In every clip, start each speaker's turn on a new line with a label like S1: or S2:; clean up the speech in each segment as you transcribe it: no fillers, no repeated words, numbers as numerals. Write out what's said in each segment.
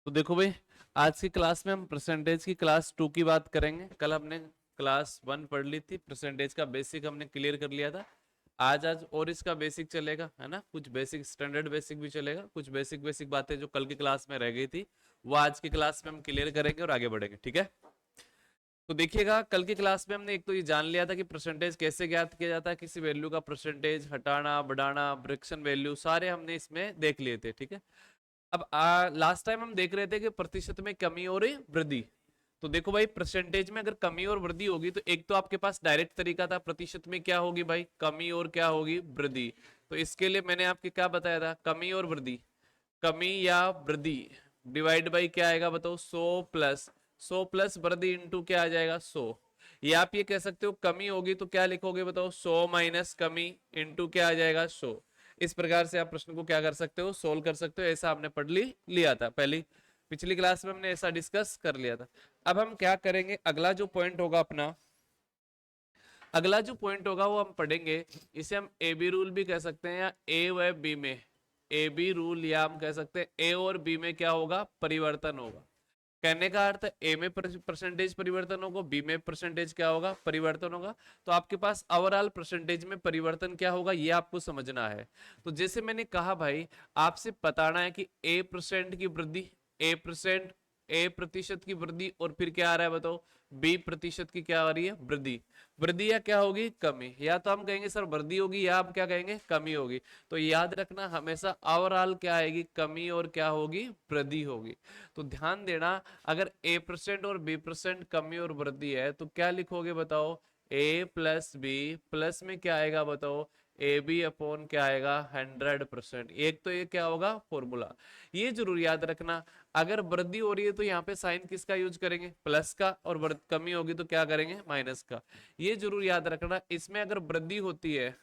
S1: तो देखो भाई, आज की क्लास में हम परसेंटेज की क्लास 2 की बात करेंगे। कल हमने क्लास 1 पढ़ ली थी, परसेंटेज का बेसिक हमने क्लियर कर लिया था। आज आज और इसका बेसिक चलेगा, है ना। कुछ बेसिक, स्टैंडर्ड बेसिक भी चलेगा, कुछ बेसिक बेसिक बातें जो कल की क्लास में रह गई थी वो आज की क्लास में हम क्लियर करेंगे और आगे बढ़ेंगे, ठीक है। तो देखिएगा, कल की क्लास में हमने एक तो ये जान लिया था कि परसेंटेज कैसे ज्ञात किया जाता है, किसी वैल्यू का परसेंटेज, हटाना बढ़ाना, फ्रैक्शन वैल्यू सारे हमने इसमें देख लिए थे, ठीक है। अब लास्ट टाइम हम देख रहे थे कि प्रतिशत में कमी और वृद्धि। तो देखो भाई, परसेंटेज में अगर कमी और वृद्धि होगी तो एक तो आपके पास डायरेक्ट तरीका था, प्रतिशत में क्या होगी भाई, कमी और क्या होगी, वृद्धि। तो इसके लिए मैंने आपके क्या बताया था, कमी और वृद्धि, कमी या वृद्धि डिवाइड बाई क्या आएगा बताओ, 100 प्लस वृद्धि इंटू क्या आ जाएगा, 100। या आप ये कह सकते हो कमी होगी तो क्या लिखोगे बताओ, 100 माइनस कमी इंटू क्या आ जाएगा, 100। इस प्रकार से आप प्रश्न को क्या कर सकते हो, सोल्व कर सकते हो। ऐसा आपने पढ़ लिया था पहली पिछली क्लास में, हमने ऐसा डिस्कस कर लिया था। अब हम क्या करेंगे, अगला जो पॉइंट होगा अपना, अगला जो पॉइंट होगा वो हम पढ़ेंगे। इसे हम ए बी रूल भी कह सकते हैं, या ए व बी में ए बी रूल, या हम कह सकते हैं ए और बी में क्या होगा, परिवर्तन होगा। कहने का अर्थ ए में परसेंटेज परिवर्तन होगा, बी में परसेंटेज क्या होगा, परिवर्तन होगा। तो आपके पास ओवरऑल परसेंटेज में परिवर्तन क्या होगा ये आपको समझना है। तो जैसे मैंने कहा भाई, आपसे बताना है कि ए% की वृद्धि, ए प्रतिशत की वृद्धि, और फिर क्या आ रहा है बताओ, बी% की क्या आ रही है, वृद्धि। वृद्धि या क्या होगी, कमी। या तो हम कहेंगे सर वृद्धि होगी, या आप क्या कहेंगे, कमी होगी। तो याद रखना हमेशा ओवरऑल क्या आएगी, कमी, और क्या होगी, वृद्धि होगी। तो ध्यान देना, अगर A% और B% कमी और वृद्धि है तो क्या लिखोगे बताओ, A प्लस बी, प्लस में क्या आएगा बताओ, ए बी अपॉन क्या आएगा, 100%। एक तो ये क्या होगा, फॉर्मूला। ये जरूर याद रखना, अगर वृद्धि हो रही है तो यहाँ पे साइन किसका यूज करेंगे, प्लस का, और कमी होगी तो क्या करेंगे, माइनस का। ये जरूर याद रखना। इसमें अगर वृद्धि होती है,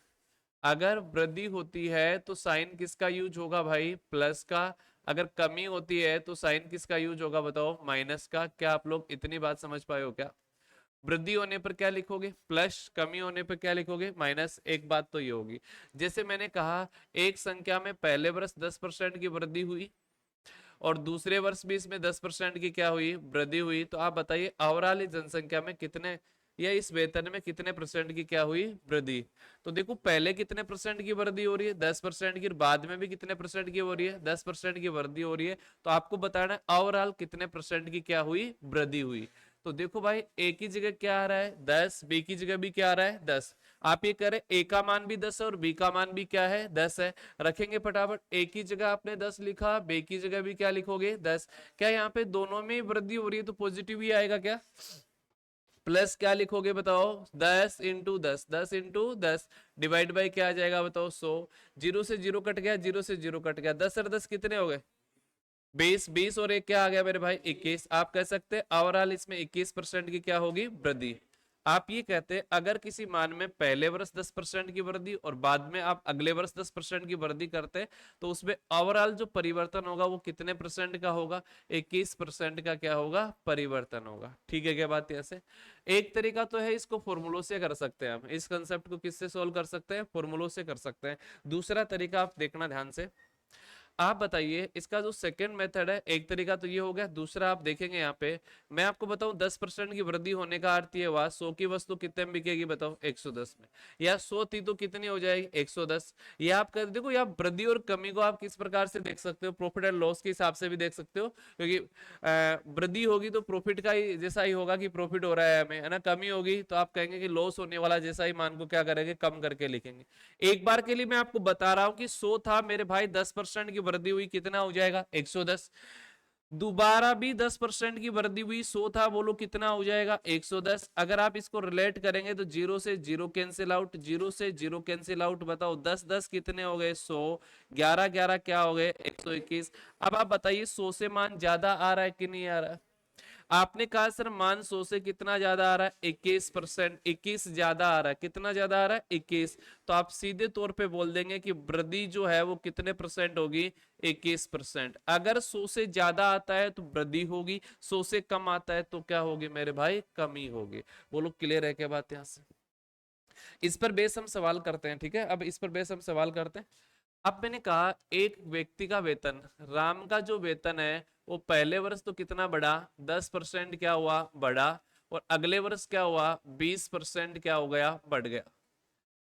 S1: अगर वृद्धि होती है तो साइन किसका यूज होगा भाई, प्लस का। अगर कमी होती है तो साइन किसका यूज होगा बताओ, माइनस का। क्या आप लोग इतनी बात समझ पाए हो क्या। वृद्धि होने पर क्या लिखोगे, प्लस, कमी होने पर क्या लिखोगे, माइनस। एक बात तो ये होगी, जैसे मैंने कहा, एक संख्या में पहले वर्ष 10% की वृद्धि हुई और दूसरे वर्ष भी इसमें 10% की क्या हुई, वृद्धि हुई। तो आप बताइए ओवरऑल जनसंख्या में कितने, या इस वेतन में कितने परसेंट की क्या हुई, वृद्धि। तो देखो, पहले कितने परसेंट की वृद्धि हो रही है, 10% की, बाद में भी कितने परसेंट की हो रही है, 10% की वृद्धि हो रही है। तो आपको बताना है ओवरऑल कितने परसेंट की क्या हुई, वृद्धि हुई। तो देखो भाई, ए की जगह क्या आ रहा है, 10, बी की जगह भी क्या आ रहा है, 10। आप ये करें, ए का मान भी 10 है और बी का मान भी क्या है, 10 है। रखेंगे फटाफट, ए की जगह आपने 10 लिखा, बी की जगह भी क्या लिखोगे, 10। क्या यहाँ पे दोनों में वृद्धि हो रही है तो पॉजिटिव ही आएगा क्या, प्लस क्या लिखोगे बताओ, 10 इंटू 10, 10 इंटू 10 डिवाइड बाई क्या आ जाएगा बताओ, 100। जीरो से जीरो कट गया, जीरो से जीरो कट गया, 10 और 10 कितने हो गए, 20, 20 और एक क्या आ गया मेरे भाई, 21। आप कह सकते हैं ओवरऑल इसमें 21% की क्या होगी, वृद्धि। आप ये कहते हैं अगर किसी मान में पहले वर्ष 10% की वृद्धि और बाद में आप अगले वर्ष 10% की वृद्धि करते हैं तो उसमें ओवरऑल जो परिवर्तन होगा वो कितने परसेंट का होगा, 21% का क्या होगा, परिवर्तन होगा। ठीक है क्या बात, ऐसे एक तरीका तो है, इसको फॉर्मूलों से कर सकते हैं हम। इस कंसेप्ट को किससे सोल्व कर सकते हैं, फॉर्मूलों से कर सकते हैं। दूसरा तरीका आप देखना ध्यान से, आप बताइए इसका जो सेकंड मेथड है, एक तरीका तो ये हो गया। दूसरा आप देखेंगे यहाँ पे, मैं आपको बताऊं 10% की वृद्धि होने का अर्थ ये हुआ 100 की वस्तु कितने में बिकेगी बताओ, 110 में। या 100 थी तो कितनी हो जाएगी, 110। ये आप कर देखो, या वृद्धि और कमी को आप किस प्रकार से देख सकते हो, प्रॉफिट एंड लॉस के हिसाब से भी देख सकते हो, क्योंकि वृद्धि होगी तो प्रॉफिट का ही जैसा ही होगा कि प्रॉफिट हो रहा है हमें, है ना। कमी होगी तो आप कहेंगे कि लॉस होने वाला, जैसा ही मान को क्या करेंगे, कम करके लिखेंगे। एक बार के लिए मैं आपको बता रहा हूं कि 100 था मेरे भाई, 10% की वृद्धि हुई, कितना हो जाएगा, 110। दोबारा भी 10% की वृद्धि हुई, 100 था, बोलो कितना हो जाएगा, 110। अगर आप इसको रिलेट करेंगे तो जीरो से जीरो कैंसिल आउट, जीरो से जीरो कैंसिल आउट, बताओ 10 10 कितने हो गए, 100, 11 11 क्या हो गए, 121। अब आप बताइए 100 से मान ज्यादा आ रहा है कि नहीं आ रहा है। आपने कहा सर मान 100 से कितना ज्यादा आ रहा है, 21%, 21 ज्यादा आ रहा है, कितना ज्यादा आ रहा है, 21। तो आप सीधे तौर पे बोल देंगे कि वृद्धि जो है वो कितने परसेंट होगी, 21%। अगर 100 से ज्यादा आता है तो वृद्धि होगी, 100 से कम आता है तो क्या होगी मेरे भाई, कमी होगी। बोलो क्लियर है क्या बात यहाँ से। इस पर बेस हम सवाल करते हैं, ठीक है। अब इस पर बेस हम सवाल करते हैं। अब मैंने कहा एक व्यक्ति का वेतन, राम का जो वेतन है वो पहले वर्ष तो कितना बढ़ा, 10% क्या हुआ, बढ़ा, और अगले वर्ष क्या हुआ, 20% क्या हो गया, बढ़ गया।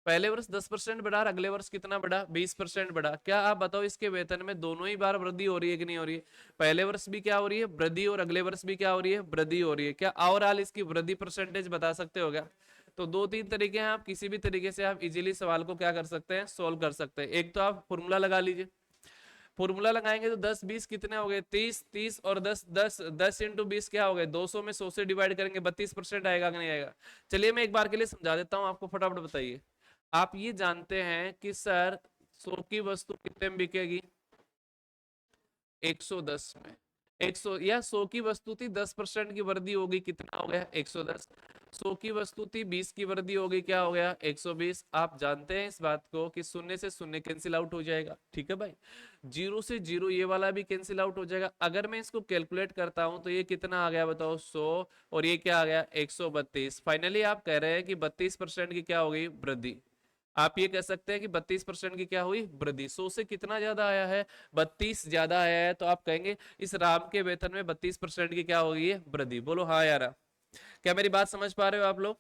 S1: पहले वर्ष 10% बढ़ा और अगले वर्ष कितना बढ़ा, 20% बढ़ा। क्या आप बताओ इसके वेतन में दोनों ही बार वृद्धि हो रही है कि नहीं हो रही है? पहले वर्ष भी क्या हो रही है, वृद्धि, और अगले वर्ष भी क्या हो रही है, वृद्धि हो रही है। क्या ओवरऑल इसकी वृद्धि परसेंटेज बता सकते हो क्या? तो दो तीन तरीके हैं, आप किसी भी तरीके से आप इजीली सवाल को क्या कर सकते हैं, सोल्व कर सकते हैं। एक तो आप फॉर्मूला लगा लीजिए, फॉर्मूला लगाएंगे तो 10 20 कितने हो गए, 30, 30 और 10 10 10 इंटू 20 क्या हो गए, 200 में 100 से डिवाइड करेंगे 32% आएगा कि नहीं आएगा? चलिए मैं एक बार के लिए समझा देता हूं आपको, फटाफट बताइए। आप ये जानते हैं कि सर 100 की वस्तु कितने में बिकेगी, 110 में। 100 या 100 की वस्तु थी, 10% की वृद्धि होगी, कितना हो गया, 110। 100 की वस्तु थी, 20 की वृद्धि होगी, क्या हो गया, 120। आप जानते हैं इस बात को कि शून्य से शून्य कैंसिल आउट हो जाएगा, ठीक है भाई। जीरो से जीरो ये वाला भी कैंसिल आउट हो जाएगा। अगर मैं इसको कैलकुलेट करता हूं तो ये कितना आ गया बताओ, 100, और ये क्या आ गया, 132। फाइनली आप कह रहे हैं कि 32% की क्या हो गई, वृद्धि। आप ये कह सकते हैं कि 32% की क्या हुई, वृद्धि। 100 से कितना ज्यादा आया है, 32 ज्यादा आया है, तो आप कहेंगे इस राम के वेतन में 32% की क्या हो गई है, वृद्धि। बोलो हाँ यार, क्या मेरी बात समझ पा रहे हो आप लोग?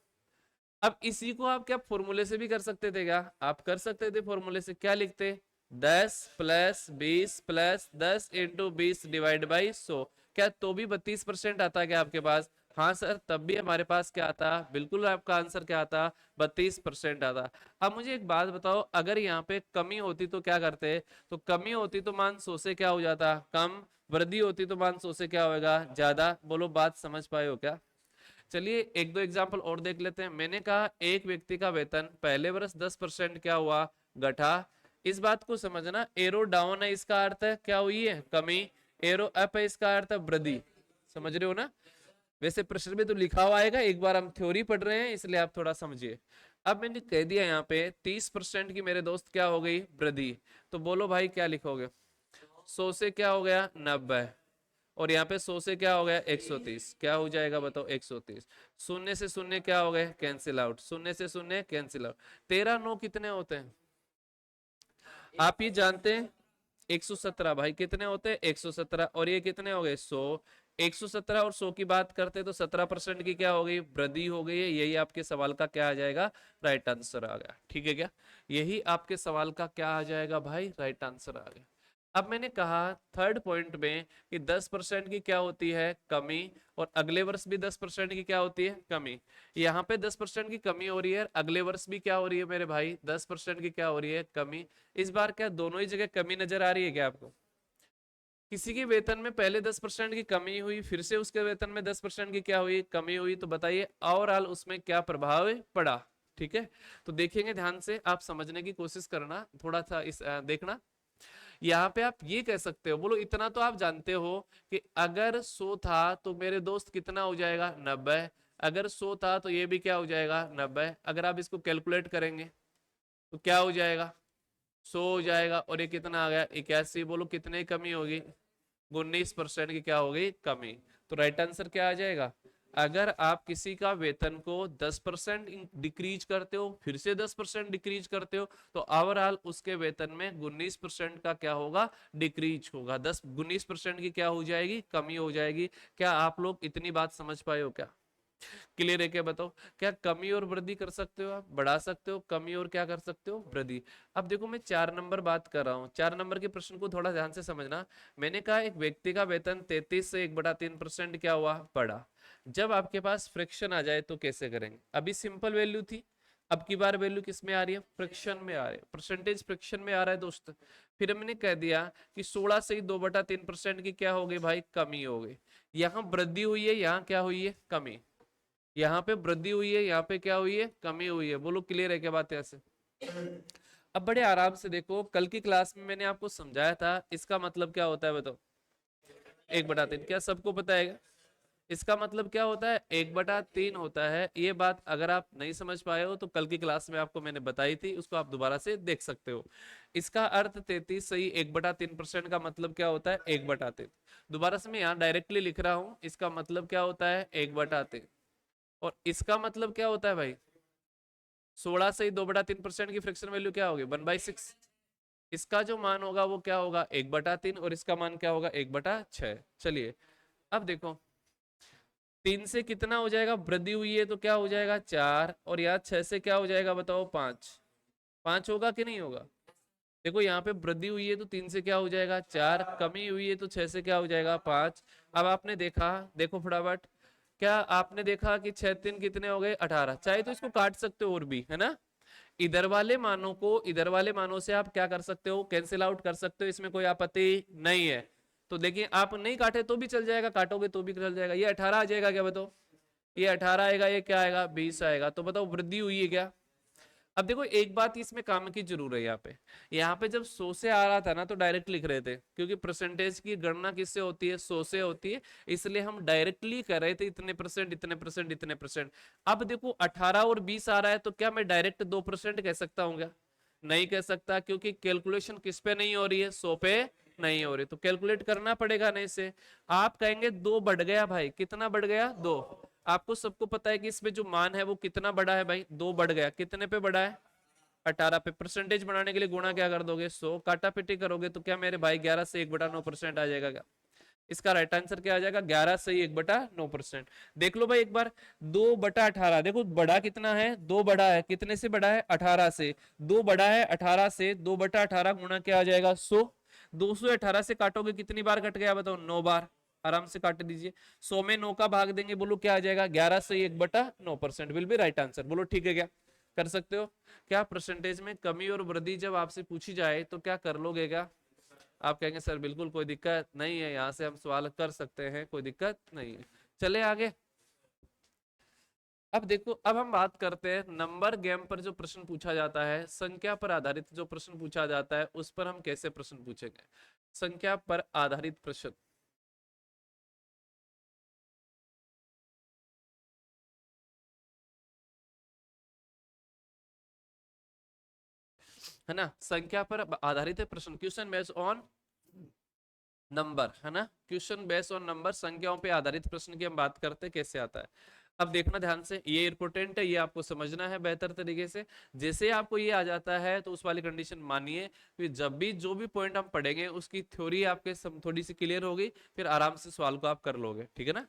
S1: अब इसी को आप क्या फॉर्मूले से भी कर सकते थे क्या? आप कर सकते थे फॉर्मूले से, क्या लिखते, 10 plus 20 plus 10 into 20 divide by 100। क्या तो भी 32% आता क्या आपके पास? हाँ सर, तब भी हमारे पास क्या आता, बिल्कुल आपका आंसर क्या आता, 32% आता। अब मुझे एक बात बताओ, अगर यहाँ पे कमी होती तो क्या करते? तो कमी होती तो मान 100 से क्या हो जाता, कम। वृद्धि होती तो मान 100 से क्या होगा, ज्यादा। बोलो बात समझ पाए हो क्या? चलिए एक दो एग्जाम्पल और देख लेते हैं। मैंने कहा एक व्यक्ति का वेतन पहले वर्ष 10% क्या हुआ, घटा। इस बात को समझना, एरो डाउन है इसका अर्थ है क्या हुई है, कमी। एरो अप है इसका अर्थ है वृद्धि। समझ रहे हो ना? वैसे प्रश्न में तो लिखा हुआ आएगा, एक बार हम थ्योरी पढ़ रहे हैं इसलिए आप थोड़ा समझिए। अब मैंने कह दिया यहाँ पे 30% की मेरे दोस्त क्या हो गई, वृद्धि। तो बोलो भाई क्या लिखोगे, 100 से क्या हो गया, 90, और यहाँ पे 100 से क्या हो गया, 130। क्या हो जाएगा बताओ, 130। शून्य से शून्य क्या हो गए, कैंसिल आउट। शून्य से शून्य कैंसिल आउट। 13 9 कितने होते हैं, आप ये जानते हैं? 117 भाई, कितने होते हैं, 117। और ये कितने हो गए, 100। 117 और 100 की बात करते तो 17% की क्या हो गई, वृद्धि हो गई है। यही आपके सवाल का क्या आ जाएगा, राइट आंसर आ गया। ठीक है क्या? यही आपके सवाल का क्या आ जाएगा भाई, राइट आंसर आ गया। अब मैंने कहा थर्ड पॉइंट में कि 10% की क्या होती है, कमी, और अगले वर्ष भी 10% की क्या होती है, कमी। यहाँ पे 10% की कमी हो रही है, अगले वर्ष भी क्या हो रही है मेरे भाई, 10% की क्या हो रही है, कमी। इस बार क्या दोनों ही जगह कमी नजर आ रही है क्या आपको? किसी के वेतन में पहले 10% की कमी हुई, फिर से उसके वेतन में 10% की क्या हुई, कमी हुई, तो बताइए ओवरऑल उसमें क्या प्रभाव पड़ा? ठीक है, तो देखेंगे ध्यान से, आप समझने की कोशिश करना थोड़ा सा, इस देखना। यहाँ पे आप ये कह सकते हो, बोलो इतना तो आप जानते हो कि अगर 100 था तो मेरे दोस्त कितना हो जाएगा, 90। अगर 100 था तो ये भी क्या हो जाएगा, 90। अगर आप इसको कैलकुलेट करेंगे तो क्या हो जाएगा, 100 हो जाएगा, और ये कितना आ गया, 81। बोलो कितने की कमी होगी, 19% की क्या होगी, कमी। तो राइट आंसर क्या आ जाएगा? अगर आप किसी का वेतन को 10% डिक्रीज करते हो, फिर से 10% डिक्रीज करते हो, तो ओवरऑल उसके वेतन में 19% का क्या होगा, डिक्रीज होगा। 19% की क्या हो जाएगी, कमी हो जाएगी। क्या आप लोग इतनी बात समझ पाए हो क्या? क्लियर है क्या बताओ? क्या कमी और वृद्धि कर सकते हो, आप बढ़ा सकते हो, कमी और क्या कर सकते हो, वृद्धि। अब देखो मैं 4 नंबर बात कर रहा हूँ, 4 नंबर के प्रश्न को थोड़ा ध्यान से समझना। मैंने कहा एक व्यक्ति का वेतन 33 से 1/3% क्या हुआ, बढ़ा। जब आपके पास फ्रैक्शन आ जाए तो कैसे करेंगे? अभी सिंपल वैल्यू थी, अब की बार वैल्यू किस में आ रही है, फ्रैक्शन में आ रही है, परसेंटेज फ्रैक्शन में आ रहा है दोस्त। फिर मैंने कह दिया कि 16 से ही 2/3% की क्या हो गई भाई, कमी हो गई। यहाँ वृद्धि हुई है, यहाँ क्या हुई है, कमी। यहाँ पे वृद्धि हुई है, यहाँ पे क्या हुई है, कमी हुई है। बोलो क्लियर है क्या बात है ऐसे? अब बड़े आराम से देखो, कल की क्लास में मैंने आपको समझाया था इसका मतलब क्या होता है बताओ, 1/3। क्या सबको पता है? इसका मतलब क्या होता है, 1/3 होता है। ये बात अगर आप नहीं समझ पाए हो तो कल की क्लास में आपको मैंने बताई थी, उसको आप दोबारा से देख सकते हो। इसका अर्थ 33 सही 1/3% का मतलब क्या होता है, 1/3। दोबारा से मैं यहाँ डायरेक्टली लिख रहा हूँ, इसका मतलब क्या होता है, 1/3। और इसका मतलब क्या होता है भाई, 16 से ही 2/3% की फ्रैक्शन वैल्यू क्या होगी, 1/6। इसका जो मान होगा वो क्या होगा 1/3 और इसका मान क्या होगा 1/6। चलिए अब देखो 3 से कितना हो जाएगा, वृद्धि हुई है तो क्या हो जाएगा 4, और यहाँ 6 से क्या हो जाएगा बताओ 5। 5 होगा कि नहीं होगा? देखो यहाँ पे वृद्धि हुई है तो 3 से क्या हो जाएगा 4, कमी हुई है तो 6 से क्या हो जाएगा 5। अब आपने देखा, देखो फटाफट, क्या आपने देखा कि 6 3 कितने हो गए 18। चाहे तो इसको काट सकते हो और भी, है ना। इधर वाले मानों को इधर वाले मानों से आप क्या कर सकते हो, कैंसिल आउट कर सकते हो, इसमें कोई आपत्ति नहीं है। तो देखिए आप नहीं काटे तो भी चल जाएगा, काटोगे तो भी चल जाएगा। ये 18 आ जाएगा क्या बताओ, ये 18 आएगा, ये क्या आएगा 20 आएगा। तो बताओ वृद्धि हुई है क्या? अब देखो एक बात इसमें काम की जरूर है, यहाँ पे जब 100 से आ रहा था ना तो डायरेक्ट लिख रहे थे, क्योंकि परसेंटेज की गणना किससे होती है 100 से होती है, इसलिए हम डायरेक्टली कर रहे थे इतने परसेंट इतने परसेंट इतने परसेंट। अब देखो 18 और 20 आ रहा है तो क्या मैं डायरेक्ट 2% कह सकता हूँ क्या? नहीं कह सकता, क्योंकि कैलकुलेशन किस पे नहीं हो रही है 100 पे नहीं हो रही, तो कैलकुलेट करना पड़ेगा नहीं से। आप कहेंगे 2 बढ़ गया भाई, कितना बढ़ गया 2। आपको सबको पता है कि इसमें जो मान है वो कितना बड़ा है भाई, 2 बढ़ गया, कितने पे बढ़ा है 18 पे। परसेंटेज बढ़ाने के लिए गुणा क्या कर दोगे 100, काटा पिटी करोगे तो क्या मेरे भाई 11 से 1/9% आ जाएगा क्या? इसका राइट आंसर क्या आ जाएगा 11 से 1/9%। देख लो भाई एक बार, 2/18, देखो बड़ा कितना है 2 बड़ा है, कितने से बड़ा है 18 से। 2 बड़ा है 18 से, 2/18 गुणा क्या आ जाएगा 100। 218 से काटोगे कितनी बार कट गया बताओ 9 बार। आराम से काट दीजिए, 100 में 9 का भाग देंगे, बोलो क्या आ जाएगा 11 से 1/9% विल बी राइट आंसर। बोलो ठीक है क्या, कर सकते हो क्या? परसेंटेज में कमी और वृद्धि जब आपसे पूछी जाए तो क्या कर लोगे क्या? आप कहेंगे सर बिल्कुल कोई दिक्कत नहीं है, यहाँ से हम सवाल कर सकते हैं, कोई दिक्कत नहीं है। चले आगे। अब देखो, अब हम बात करते हैं नंबर गेम पर जो प्रश्न पूछा जाता है, संख्या पर आधारित जो प्रश्न पूछा जाता है उस पर हम कैसे प्रश्न पूछेंगे। संख्या पर आधारित प्रश्न, है ना, संख्या पर आधारित है प्रश्न, क्वेश्चन बेस्ड ऑन नंबर, है ना, क्वेश्चन बेस्ड ऑन नंबर, संख्याओं पे आधारित प्रश्न की हम बात करते हैं कैसे आता है। अब देखना ध्यान से, ये इंपॉर्टेंट है, ये आपको समझना है बेहतर तरीके से। जैसे आपको ये आ जाता है तो उस वाली कंडीशन मानिए कि जब भी जो भी पॉइंट हम पढ़ेंगे उसकी थ्योरी आपके थोड़ी सी क्लियर होगी, फिर आराम से सवाल को आप कर लोगे, ठीक है ना।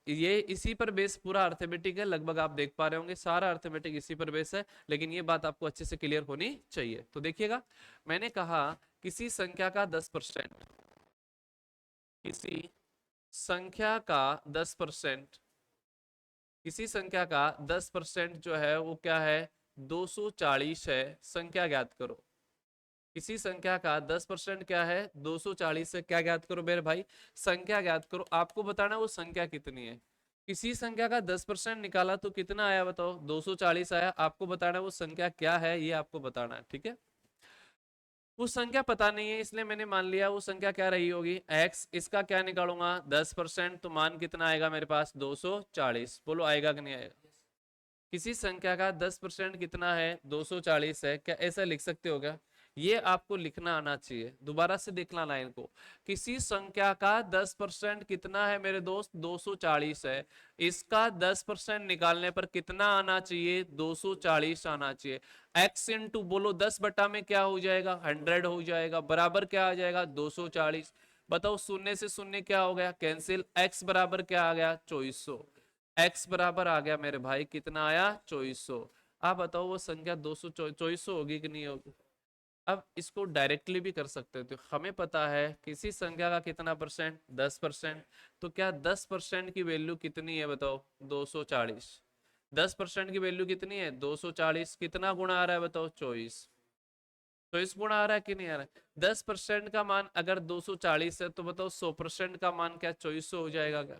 S1: ये इसी पर बेस पूरा अर्थमेटिक है, लगभग आप देख पा रहे होंगे सारा अर्थमेटिक इसी पर बेस है, लेकिन ये बात आपको अच्छे से क्लियर होनी चाहिए। तो देखिएगा, मैंने कहा किसी संख्या का 10%, किसी संख्या का 10%, किसी संख्या का 10% जो है वो क्या है 240 है, संख्या ज्ञात करो। किसी संख्या का 10% क्या है 240 है, क्या ज्ञात करो मेरे भाई, संख्या ज्ञात करो। आपको बताना वो संख्या कितनी है। किसी संख्या का 10% निकाला तो कितना आया बताओ 240 आया। आपको बताना वो संख्या क्या है, ये आपको बताना है, ठीक है। वो संख्या पता नहीं है, इसलिए मैंने मान लिया वो संख्या क्या रही होगी x। इसका क्या निकालूंगा 10%, तो मान कितना आएगा मेरे पास 240। बोलो आएगा कि नहीं आएगा? किसी संख्या का 10% कितना है 240 है, क्या ऐसा लिख सकते हो क्या? ये आपको लिखना आना चाहिए, दोबारा से देखना लाइन को। किसी संख्या का 10% कितना है मेरे दोस्त 240 है, इसका 10% निकालने पर कितना आना चाहिए 240 आना चाहिए। x इंटू बोलो 10 में क्या हो जाएगा 100 हो जाएगा, बराबर क्या आ जाएगा 240। बताओ शून्य से शून्य क्या हो गया कैंसिल, x बराबर क्या आ गया 2400। x बराबर आ गया मेरे भाई कितना आया 2400। आप बताओ वो संख्या 2400 होगी कि नहीं होगी? अब इसको डायरेक्टली भी कर सकते हो, तो हमें पता है किसी संख्या का कितना परसेंट 10%, तो क्या 10% की वैल्यू कितनी है बताओ 240। 10% की वैल्यू कितनी है 240, कितना गुणा आ रहा है बताओ 24। 24 गुणा आ रहा है कि नहीं आ रहा है? 10% का मान अगर 240 है तो बताओ 100% का मान क्या 2400 हो जाएगा क्या?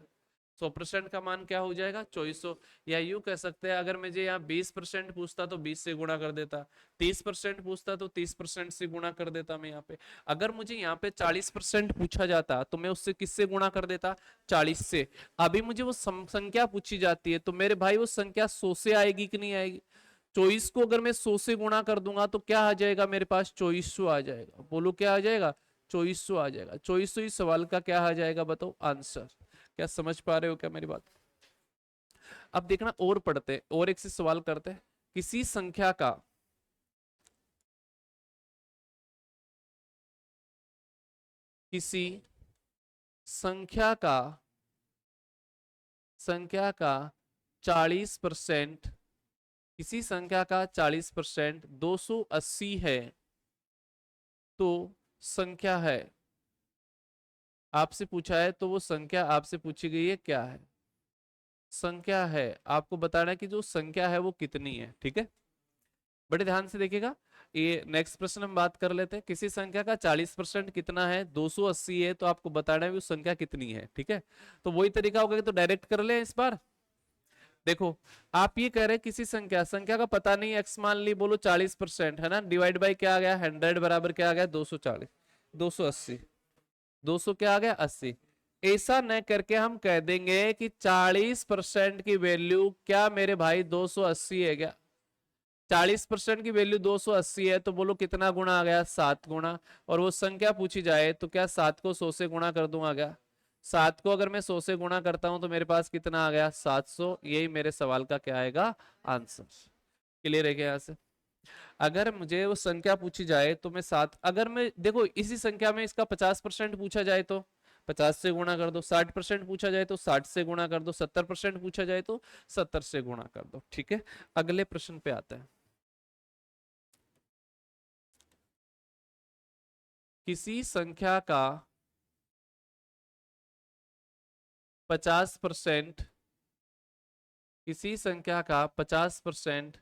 S1: 100% का मान क्या हो जाएगा 2400। या यूं कह सकते हैं, अगर मुझे यहाँ 20% पूछता तो 20 से गुणा कर देता, 30% पूछता तो 30% से गुणा कर देता मैं यहाँ पे। अगर मुझे यहाँ पे 40% पूछा जाता तो मैं उससे किससे गुणा कर देता 40 से। अभी मुझे वो संख्या पूछी जाती है तो मेरे भाई वो संख्या 100 से आएगी कि नहीं आएगी? 24 को अगर मैं 100 से गुणा कर दूंगा तो क्या आ जाएगा मेरे पास 2400 आ जाएगा। बोलो क्या आ जाएगा 2400 आ जाएगा। 2400 इस सवाल का क्या आ जाएगा बताओ आंसर। क्या समझ पा रहे हो क्या मेरी बात? अब देखना और पढ़ते और एक से सवाल करते हैं। किसी संख्या का किसी संख्या का 40%, किसी संख्या का 40% 280 है तो संख्या है। आपसे पूछा है तो वो संख्या आपसे पूछी गई है क्या है? संख्या है, आपको बताना है कि जो संख्या है वो कितनी है। ठीक है, बड़े ध्यान से देखिएगा। ये नेक्स्ट प्रश्न हम बात कर लेते हैं। किसी संख्या का 40% कितना है? 280 है, तो आपको बताना है वो संख्या कितनी है। ठीक है, तो वही तरीका होगा कि तो डायरेक्ट कर ले इस बार। देखो, आप ये कह रहे हैं किसी संख्या का पता नहीं, एक्स मान ली, बोलो 40% है ना, डिवाइड बाई क्या आ गया 100 बराबर क्या आ गया 240, 280, 200 क्या आ गया 80। ऐसा न करके हम कह देंगे कि 40% की वैल्यू क्या मेरे भाई 280 है क्या? 40% की वैल्यू 280 है, तो बोलो कितना गुना आ गया 7 गुना। और वो संख्या पूछी जाए तो क्या 7 को 100 से गुणा कर दूंगा क्या? 7 को अगर मैं 100 से गुणा करता हूं तो मेरे पास कितना आ गया 700। यही मेरे सवाल का क्या आएगा आंसर। क्लियर है क्या यहाँ से? अगर मुझे वो संख्या पूछी जाए तो मैं 7, अगर मैं देखो इसी संख्या में इसका 50% पूछा जाए तो 50 से गुणा कर दो, 60% पूछा जाए तो 60 से गुणा कर दो, 70% पूछा जाए तो 70 से गुणा कर दो। ठीक है, अगले प्रश्न पे आते हैं। किसी संख्या का 50%, किसी संख्या का 50%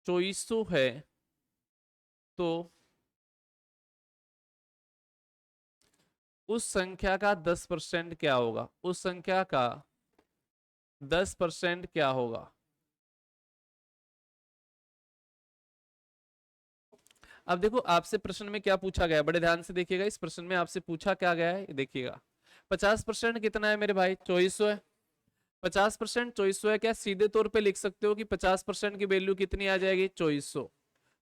S1: चौबीसों है तो उस संख्या का 10% क्या होगा? उस संख्या का 10% क्या होगा? अब देखो आपसे प्रश्न में क्या पूछा गया, बड़े ध्यान से देखिएगा। इस प्रश्न में आपसे पूछा क्या गया है देखिएगा। 50% कितना है मेरे भाई? 2400 है। 50% 2400 है, क्या सीधे तौर पे लिख सकते हो कि 50% की वैल्यू कितनी आ जाएगी 2400?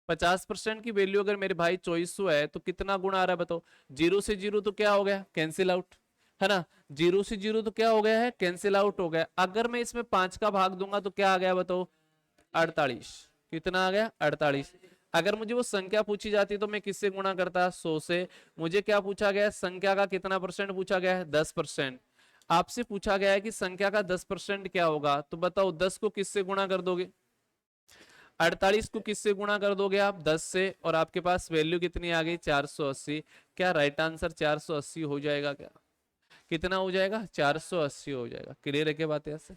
S1: 50% की वैल्यू अगर मेरे भाई 2400 है तो कितना गुणा आ रहा है बताओ? जीरो से जीरो तो क्या हो गया कैंसिल आउट, है ना? जीरो से जीरो तो क्या हो गया है कैंसिल आउट हो गया। अगर मैं इसमें 5 का भाग दूंगा तो क्या आ गया बताओ? 48। कितना आ गया 48। अगर मुझे वो संख्या पूछी जाती तो मैं किससे गुणा करता? 100 से। मुझे क्या पूछा गया है? संख्या का कितना परसेंट पूछा गया है? 10%। आपसे पूछा गया है कि संख्या का 10% क्या होगा, तो बताओ 10 को किससे गुणा कर दोगे? 48 को किससे गुणा कर दोगे आप? 10 से। और आपके पास वैल्यू कितनी आ गई 480। क्या राइट आंसर 480 हो जाएगा क्या? कितना हो जाएगा? 480 हो जाएगा। क्लियर है क्या बात है? ऐसे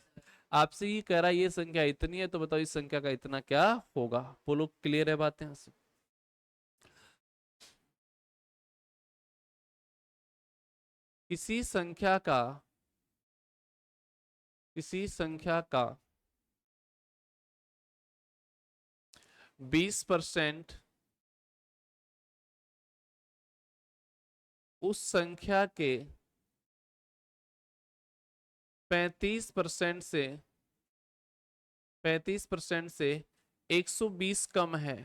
S1: आपसे ये कह रहा है ये संख्या इतनी है, तो बताओ इस संख्या का इतना क्या होगा? बोलो क्लियर है बात यहाँ से? किसी संख्या का, किसी संख्या का 20% उस संख्या के 35% से, 35% से 120 कम है।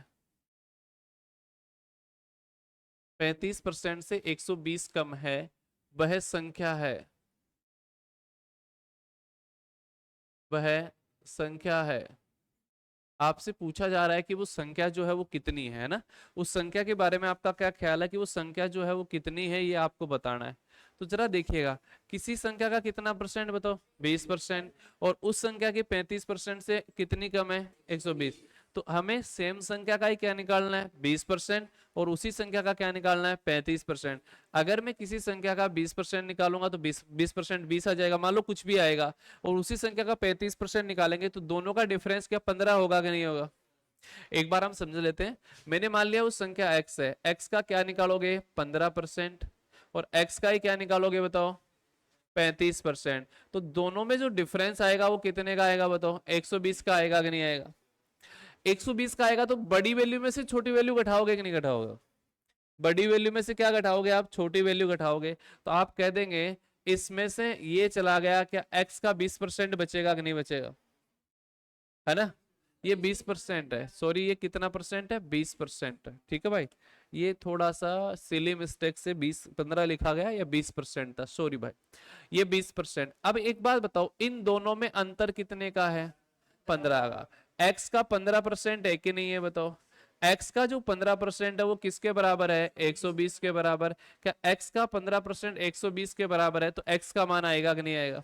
S1: 35% से 120 कम है, वह संख्या है, वह संख्या है। आपसे पूछा जा रहा है कि वो संख्या जो है वो कितनी है ना? उस संख्या के बारे में आपका क्या ख्याल है कि वो संख्या जो है वो कितनी है, ये आपको बताना है। तो जरा देखिएगा, किसी संख्या का कितना परसेंट बताओ? 20%। और उस संख्या के 35% से कितनी कम है? 120। तो हमें सेम संख्या का ही क्या निकालना है? 20%। और उसी संख्या का क्या निकालना है? 35%। अगर मैं किसी संख्या का 20% निकालूंगा तो 20% 20 आ जाएगा, मान लो कुछ भी आएगा। और उसी संख्या का 35% निकालेंगे तो दोनों का डिफरेंस क्या 15 होगा कि नहीं होगा? एक बार हम समझ लेते हैं। मैंने मान लिया उस संख्या x है, x का क्या निकालोगे? 15%। और x का ही क्या निकालोगे बताओ? 35%। तो दोनों में जो डिफरेंस आएगा वो कितने का आएगा बताओ? 120 का आएगा कि नहीं आएगा? 120 का आएगा तो बड़ी वैल्यू में से छोटी वैल्यू घटाओगे कि नहीं घटाओगे? बड़ी वैल्यू में से क्या घटाओगे आप? छोटी वैल्यू घटाओगे। तो आप कह देंगे इसमें से ये चला गया, क्या x का 20% बचेगा कि नहीं बचेगा? है ना? ये 20% है, सॉरी ये कितना परसेंट है? 20% है। ठीक है भाई, ये थोड़ा सा सिली मिस्टेक से 15 लिखा गया, या 20% था, सॉरी भाई। ये 20%। अब एक बात बताओ, इन दोनों में अंतर कितने का है? 15 का। x का 15% है कि नहीं है बताओ? x का जो 15% है वो किसके बराबर है? 120 के बराबर। क्या x का 15% 120 के बराबर है? तो x का मान आएगा कि नहीं आएगा?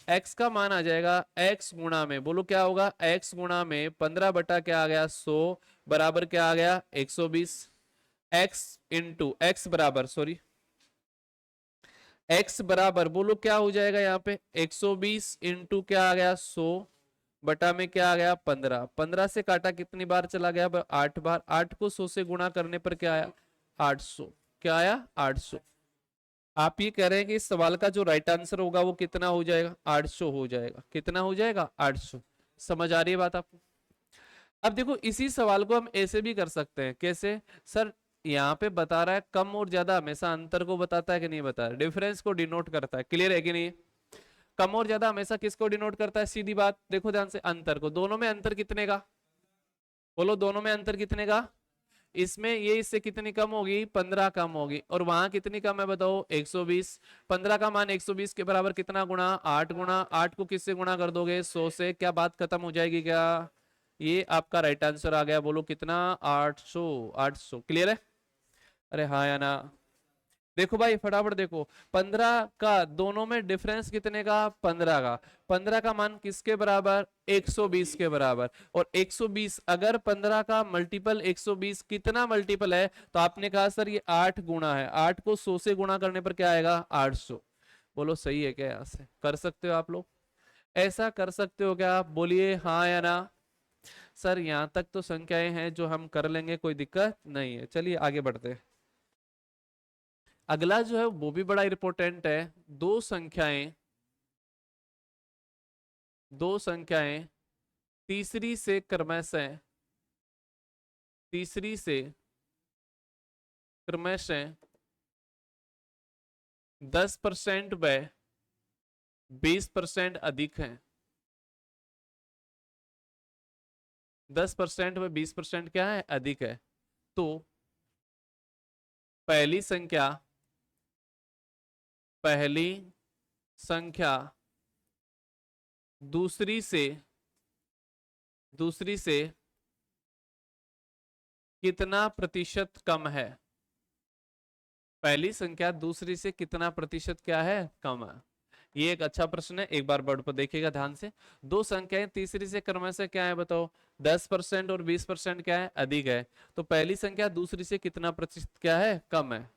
S1: x का मान आ जाएगा x गुणा में, बोलो क्या होगा? x गुणा में 15 बटा क्या आ गया? 100 बराबर क्या आ गया? 120। x इंटू x बराबर, सॉरी, x बराबर बोलो क्या हो जाएगा यहाँ पे? 120 इंटू क्या आ गया? 100 बटा में क्या आ गया? 15। 15 से काटा कितनी बार चला गया? 8 बार। 8 को 100 से गुणा करने पर क्या आया? 800। क्या आया? 800। आप ये कह रहे हैं कि इस सवाल का जो राइट आंसर होगा वो कितना हो जाएगा? 800 हो जाएगा। कितना हो जाएगा? 800। समझ आ रही है बात आपको? अब देखो इसी सवाल को हम ऐसे भी कर सकते हैं। कैसे सर? यहाँ पे बता रहा है कम और ज्यादा हमेशा अंतर को बताता है कि नहीं बता रहा? डिफरेंस को डिनोट करता है। क्लियर है कि नहीं? कम और ज्यादा हमेशा किसको डिनोट करता है? सीधी बात, देखो ध्यान से, अंतर को। दोनों में अंतर कितने का? बोलो दोनों में अंतर कितने का? इसमें ये इससे कितनी कम होगी? 15 कम होगी। और वहां कितनी कम है बताओ? 120। 15 का मान 120 के बराबर कितना गुणा? 8 गुणा। 8 को किससे गुणा कर दोगे? 100 से। क्या बात खत्म हो जाएगी क्या? ये आपका राइट आंसर आ गया। बोलो कितना? 800। 800। क्लियर है? अरे हाँ या ना? देखो भाई फटाफट देखो, 15 का दोनों में डिफरेंस कितने का? 15 का। 15 का मान किसके बराबर? 120 के बराबर। और 120 अगर 15 का मल्टीपल 120 कितना मल्टीपल है? तो आपने कहा सर ये 8 गुणा है। 8 को 100 से गुणा करने पर क्या आएगा? 800। बोलो सही है क्या? यहां से कर सकते हो आप लोग? ऐसा कर सकते हो क्या? आप बोलिए हाँ या ना? सर यहां तक तो संख्याएं हैं जो हम कर लेंगे, कोई दिक्कत नहीं है। चलिए आगे बढ़ते हैं। अगला जो है वो भी बड़ा इंपॉर्टेंट है। दो संख्याएं दो संख्याएं तीसरी से क्रमशः तीसरी से क्रमशः 10% व 20% अधिक हैं। 10% व 20% क्या है? अधिक है। तो पहली संख्या पहली संख्या दूसरी से दूसरी से कितना प्रतिशत कम है? पहली संख्या दूसरी से कितना प्रतिशत क्या है? कम है। ये एक अच्छा प्रश्न है, एक बार बोर्ड पर देखिएगा ध्यान से। दो संख्याएं तीसरी से क्रमशः क्या है बताओ? 10% और 20% क्या है? अधिक है। तो पहली संख्या दूसरी से कितना प्रतिशत क्या है? कम है।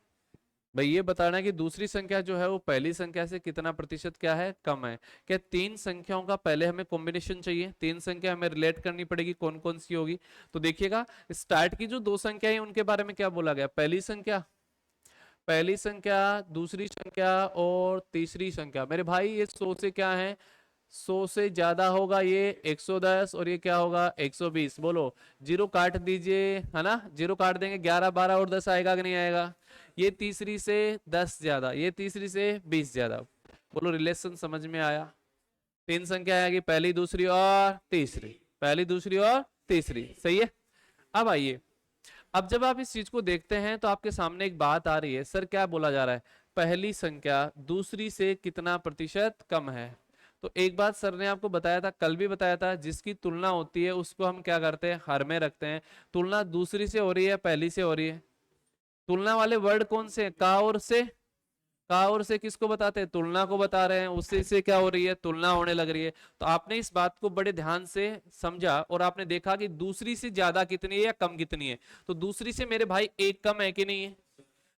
S1: भाई ये बताना है कि दूसरी संख्या जो है वो पहली संख्या से कितना प्रतिशत क्या है? कम है। क्या तीन संख्याओं का पहले हमें कॉम्बिनेशन चाहिए? तीन संख्या हमें रिलेट करनी पड़ेगी, कौन कौन सी होगी? तो देखिएगा स्टार्ट की जो दो संख्या है उनके बारे में क्या बोला गया? पहली संख्या, दूसरी संख्या और तीसरी संख्या। मेरे भाई ये 100 से क्या है? 100 से ज्यादा होगा ये 110 और ये क्या होगा? 120। बोलो जीरो काट दीजिए, है ना? जीरो काट देंगे, 11 12 और 10 आएगा कि नहीं आएगा? ये तीसरी से 10 ज्यादा, ये तीसरी से 20 ज्यादा। बोलो रिलेशन समझ में आया? तीन संख्या आएगी, पहली दूसरी और तीसरी। पहली दूसरी और तीसरी, सही है। अब आइए, अब जब आप इस चीज को देखते हैं तो आपके सामने एक बात आ रही है। सर क्या बोला जा रहा है? पहली संख्या दूसरी से कितना प्रतिशत कम है? तो एक बात सर ने आपको बताया था, कल भी बताया था, जिसकी तुलना होती है उसको हम क्या करते हैं? हर में रखते हैं। तुलना दूसरी से हो रही है, पहली से हो रही है? तुलना वाले वर्ड कौन से? का और से। का और से किसको बताते हैं? तुलना को बता रहे हैं। उससे से क्या हो रही है? तुलना होने लग रही है। तो आपने इस बात को बड़े ध्यान से समझा और आपने देखा कि दूसरी से ज्यादा कितनी है या कम कितनी है। तो दूसरी से मेरे भाई एक कम है कि नहीं है?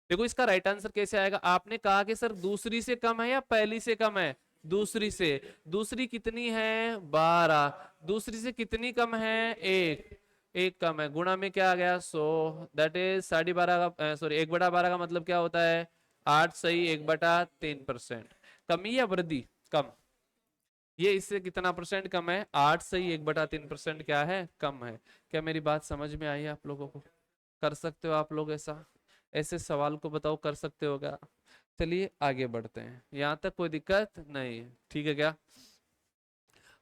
S1: देखो इसका राइट आंसर कैसे आएगा? आपने कहा कि सर दूसरी से कम है या पहली से कम है? दूसरी से। दूसरी कितनी है? 12। दूसरी से कितनी कम है? एक। एक कम है। गुणा में क्या आ गया? 100। दैट इज 12.5 का, सॉरी 1/12 का मतलब क्या होता है? 8। सही। 1/3%। कमी या वृद्धि? कम। ये इससे कितना परसेंट कम है? 8। सही। 1/3% क्या है? कम है। क्या मेरी बात समझ में आई है आप लोगों को? कर सकते हो आप लोग ऐसा? ऐसे सवाल को बताओ, कर सकते हो क्या? चलिए आगे बढ़ते हैं। यहाँ तक कोई दिक्कत नहीं है? ठीक है क्या?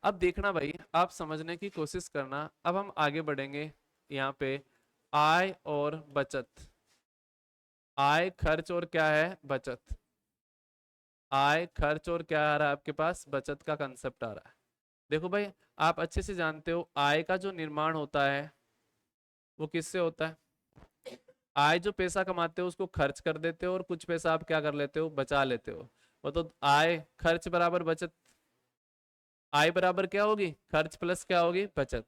S1: अब देखना भाई, आप समझने की कोशिश करना। अब हम आगे बढ़ेंगे यहाँ पे। आय और बचत। आय, खर्च और क्या है? बचत। आय, खर्च और क्या आ रहा है आपके पास? बचत का कंसेप्ट आ रहा है। देखो भाई, आप अच्छे से जानते हो आय का जो निर्माण होता है वो किससे होता है? आय जो पैसा कमाते हो उसको खर्च कर देते हो और कुछ पैसा आप क्या कर लेते हो, बचा लेते हो। वो तो आय खर्च बराबर बचत। आय बराबर क्या होगी, खर्च प्लस क्या होगी, बचत।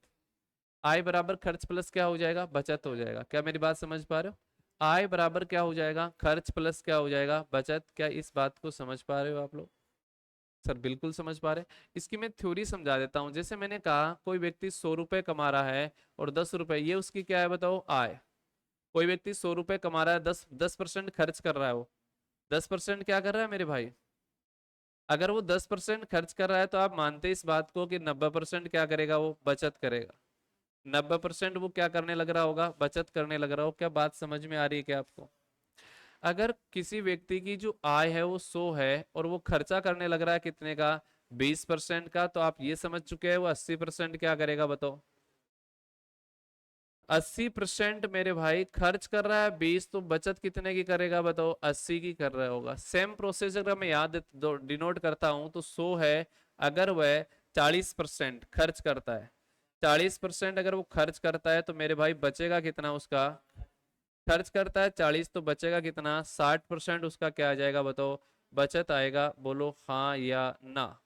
S1: आय बराबर खर्च प्लस क्या हो जाएगा, बचत हो जाएगा। क्या मेरी बात समझ पा रहे हो? आय बराबर क्या हो जाएगा, खर्च प्लस क्या हो जाएगा, बचत। क्या इस बात को समझ पा रहे हो आप लोग? सर बिल्कुल समझ पा रहे हैं। इसकी मैं थ्योरी समझा देता हूं। जैसे मैंने कहा कोई व्यक्ति 100 रुपए कमा रहा है और 10 रुपए, ये उसकी क्या है बताओ, आय। कोई व्यक्ति 100 रुपए कमा रहा है, 10% खर्च कर रहा है। वो 10% क्या कर रहा है मेरे भाई? अगर वो 10% खर्च कर रहा है तो आप मानते इस बात को कि 90% क्या करेगा, वो बचत करेगा। 90% वो क्या करने लग रहा होगा, बचत करने लग रहा हो। क्या बात समझ में आ रही है क्या आपको? अगर किसी व्यक्ति की जो आय है वो 100 है और वो खर्चा करने लग रहा है कितने का, 20% का, तो आप ये समझ चुके हैं वो 80% क्या करेगा बताओ? 80% मेरे भाई खर्च कर रहा है, 20 तो बचत कितने की करेगा बताओ, 80 की कर रहा होगा। सेम प्रोसेस अगर मैं याद डिनोट करता हूं तो 100 है, अगर वह 40% खर्च करता है, 40% अगर वो खर्च करता है तो मेरे भाई बचेगा कितना उसका, खर्च करता है 40 तो बचेगा कितना, 60% उसका क्या आ जाएगा बताओ, बचत आएगा। बोलो हाँ या ना।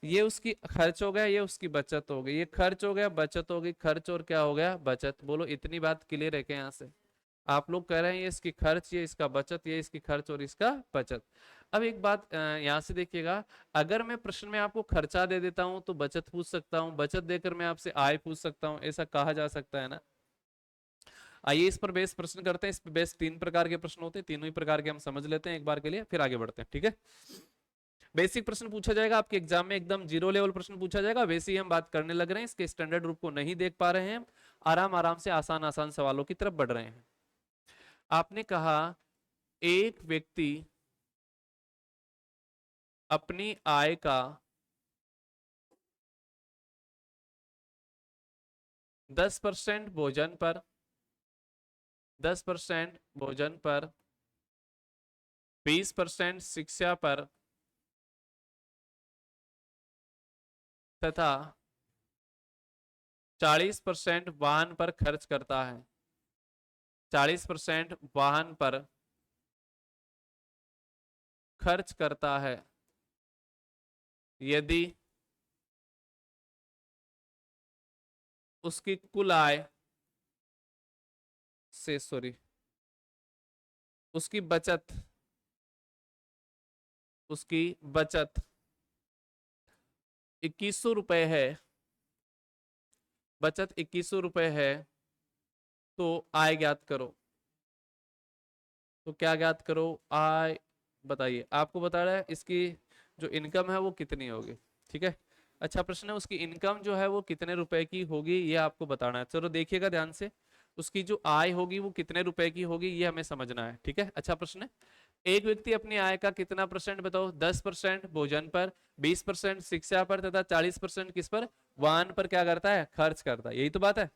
S1: ये उसकी खर्च हो गया, ये उसकी बचत हो गई। ये खर्च हो गया, बचत हो गई, खर्च और क्या हो गया, बचत। बोलो इतनी बात क्लियर है क्या यहाँ से? आप लोग कह रहे हैं ये इसकी खर्च, ये इसका बचत, ये इसकी खर्च और इसका बचत। अब एक बात यहाँ से देखिएगा, अगर मैं प्रश्न में आपको खर्चा दे देता हूं तो बचत पूछ सकता हूँ, बचत देकर मैं आपसे आय पूछ सकता हूँ, ऐसा कहा जा सकता है ना। आइए इस पर बेस प्रश्न करते हैं। इस पर बेस 3 प्रकार के प्रश्न होते हैं, तीनों ही प्रकार के हम समझ लेते हैं एक बार के लिए, फिर आगे बढ़ते हैं, ठीक है। बेसिक प्रश्न पूछा जाएगा आपके एग्जाम में, एकदम जीरो लेवल प्रश्न पूछा जाएगा। वैसे ही हम बात करने लग रहे हैं, इसके स्टैंडर्ड रूप को नहीं देख पा रहे हैं, आराम आराम से आसान आसान सवालों की तरफ बढ़ रहे हैं। आपने कहा एक व्यक्ति अपनी आय का 10% भोजन पर, 10% भोजन पर, 20% शिक्षा पर तथा 40% वाहन पर खर्च करता है, 40% वाहन पर खर्च करता है। यदि उसकी कुल आय से, सॉरी, उसकी बचत, उसकी बचत 2100 रुपए है, बचत 2100 रुपए है, तो आय ज्ञात करो। तो क्या ज्ञात करो, आय बताइए। आपको बता रहा है इसकी जो इनकम है वो कितनी होगी, ठीक है। अच्छा प्रश्न है, उसकी इनकम जो है वो कितने रुपए की होगी ये आपको बताना है। चलो देखिएगा ध्यान से, उसकी जो आय होगी वो कितने रुपए की होगी ये हमें समझना है, ठीक है। अच्छा प्रश्न है, एक व्यक्ति अपनी आय का कितना परसेंट बताओ, 10% भोजन पर, 20% शिक्षा पर तथा 40% किस पर, वाहन पर क्या करता है, खर्च करता है। यही तो बात है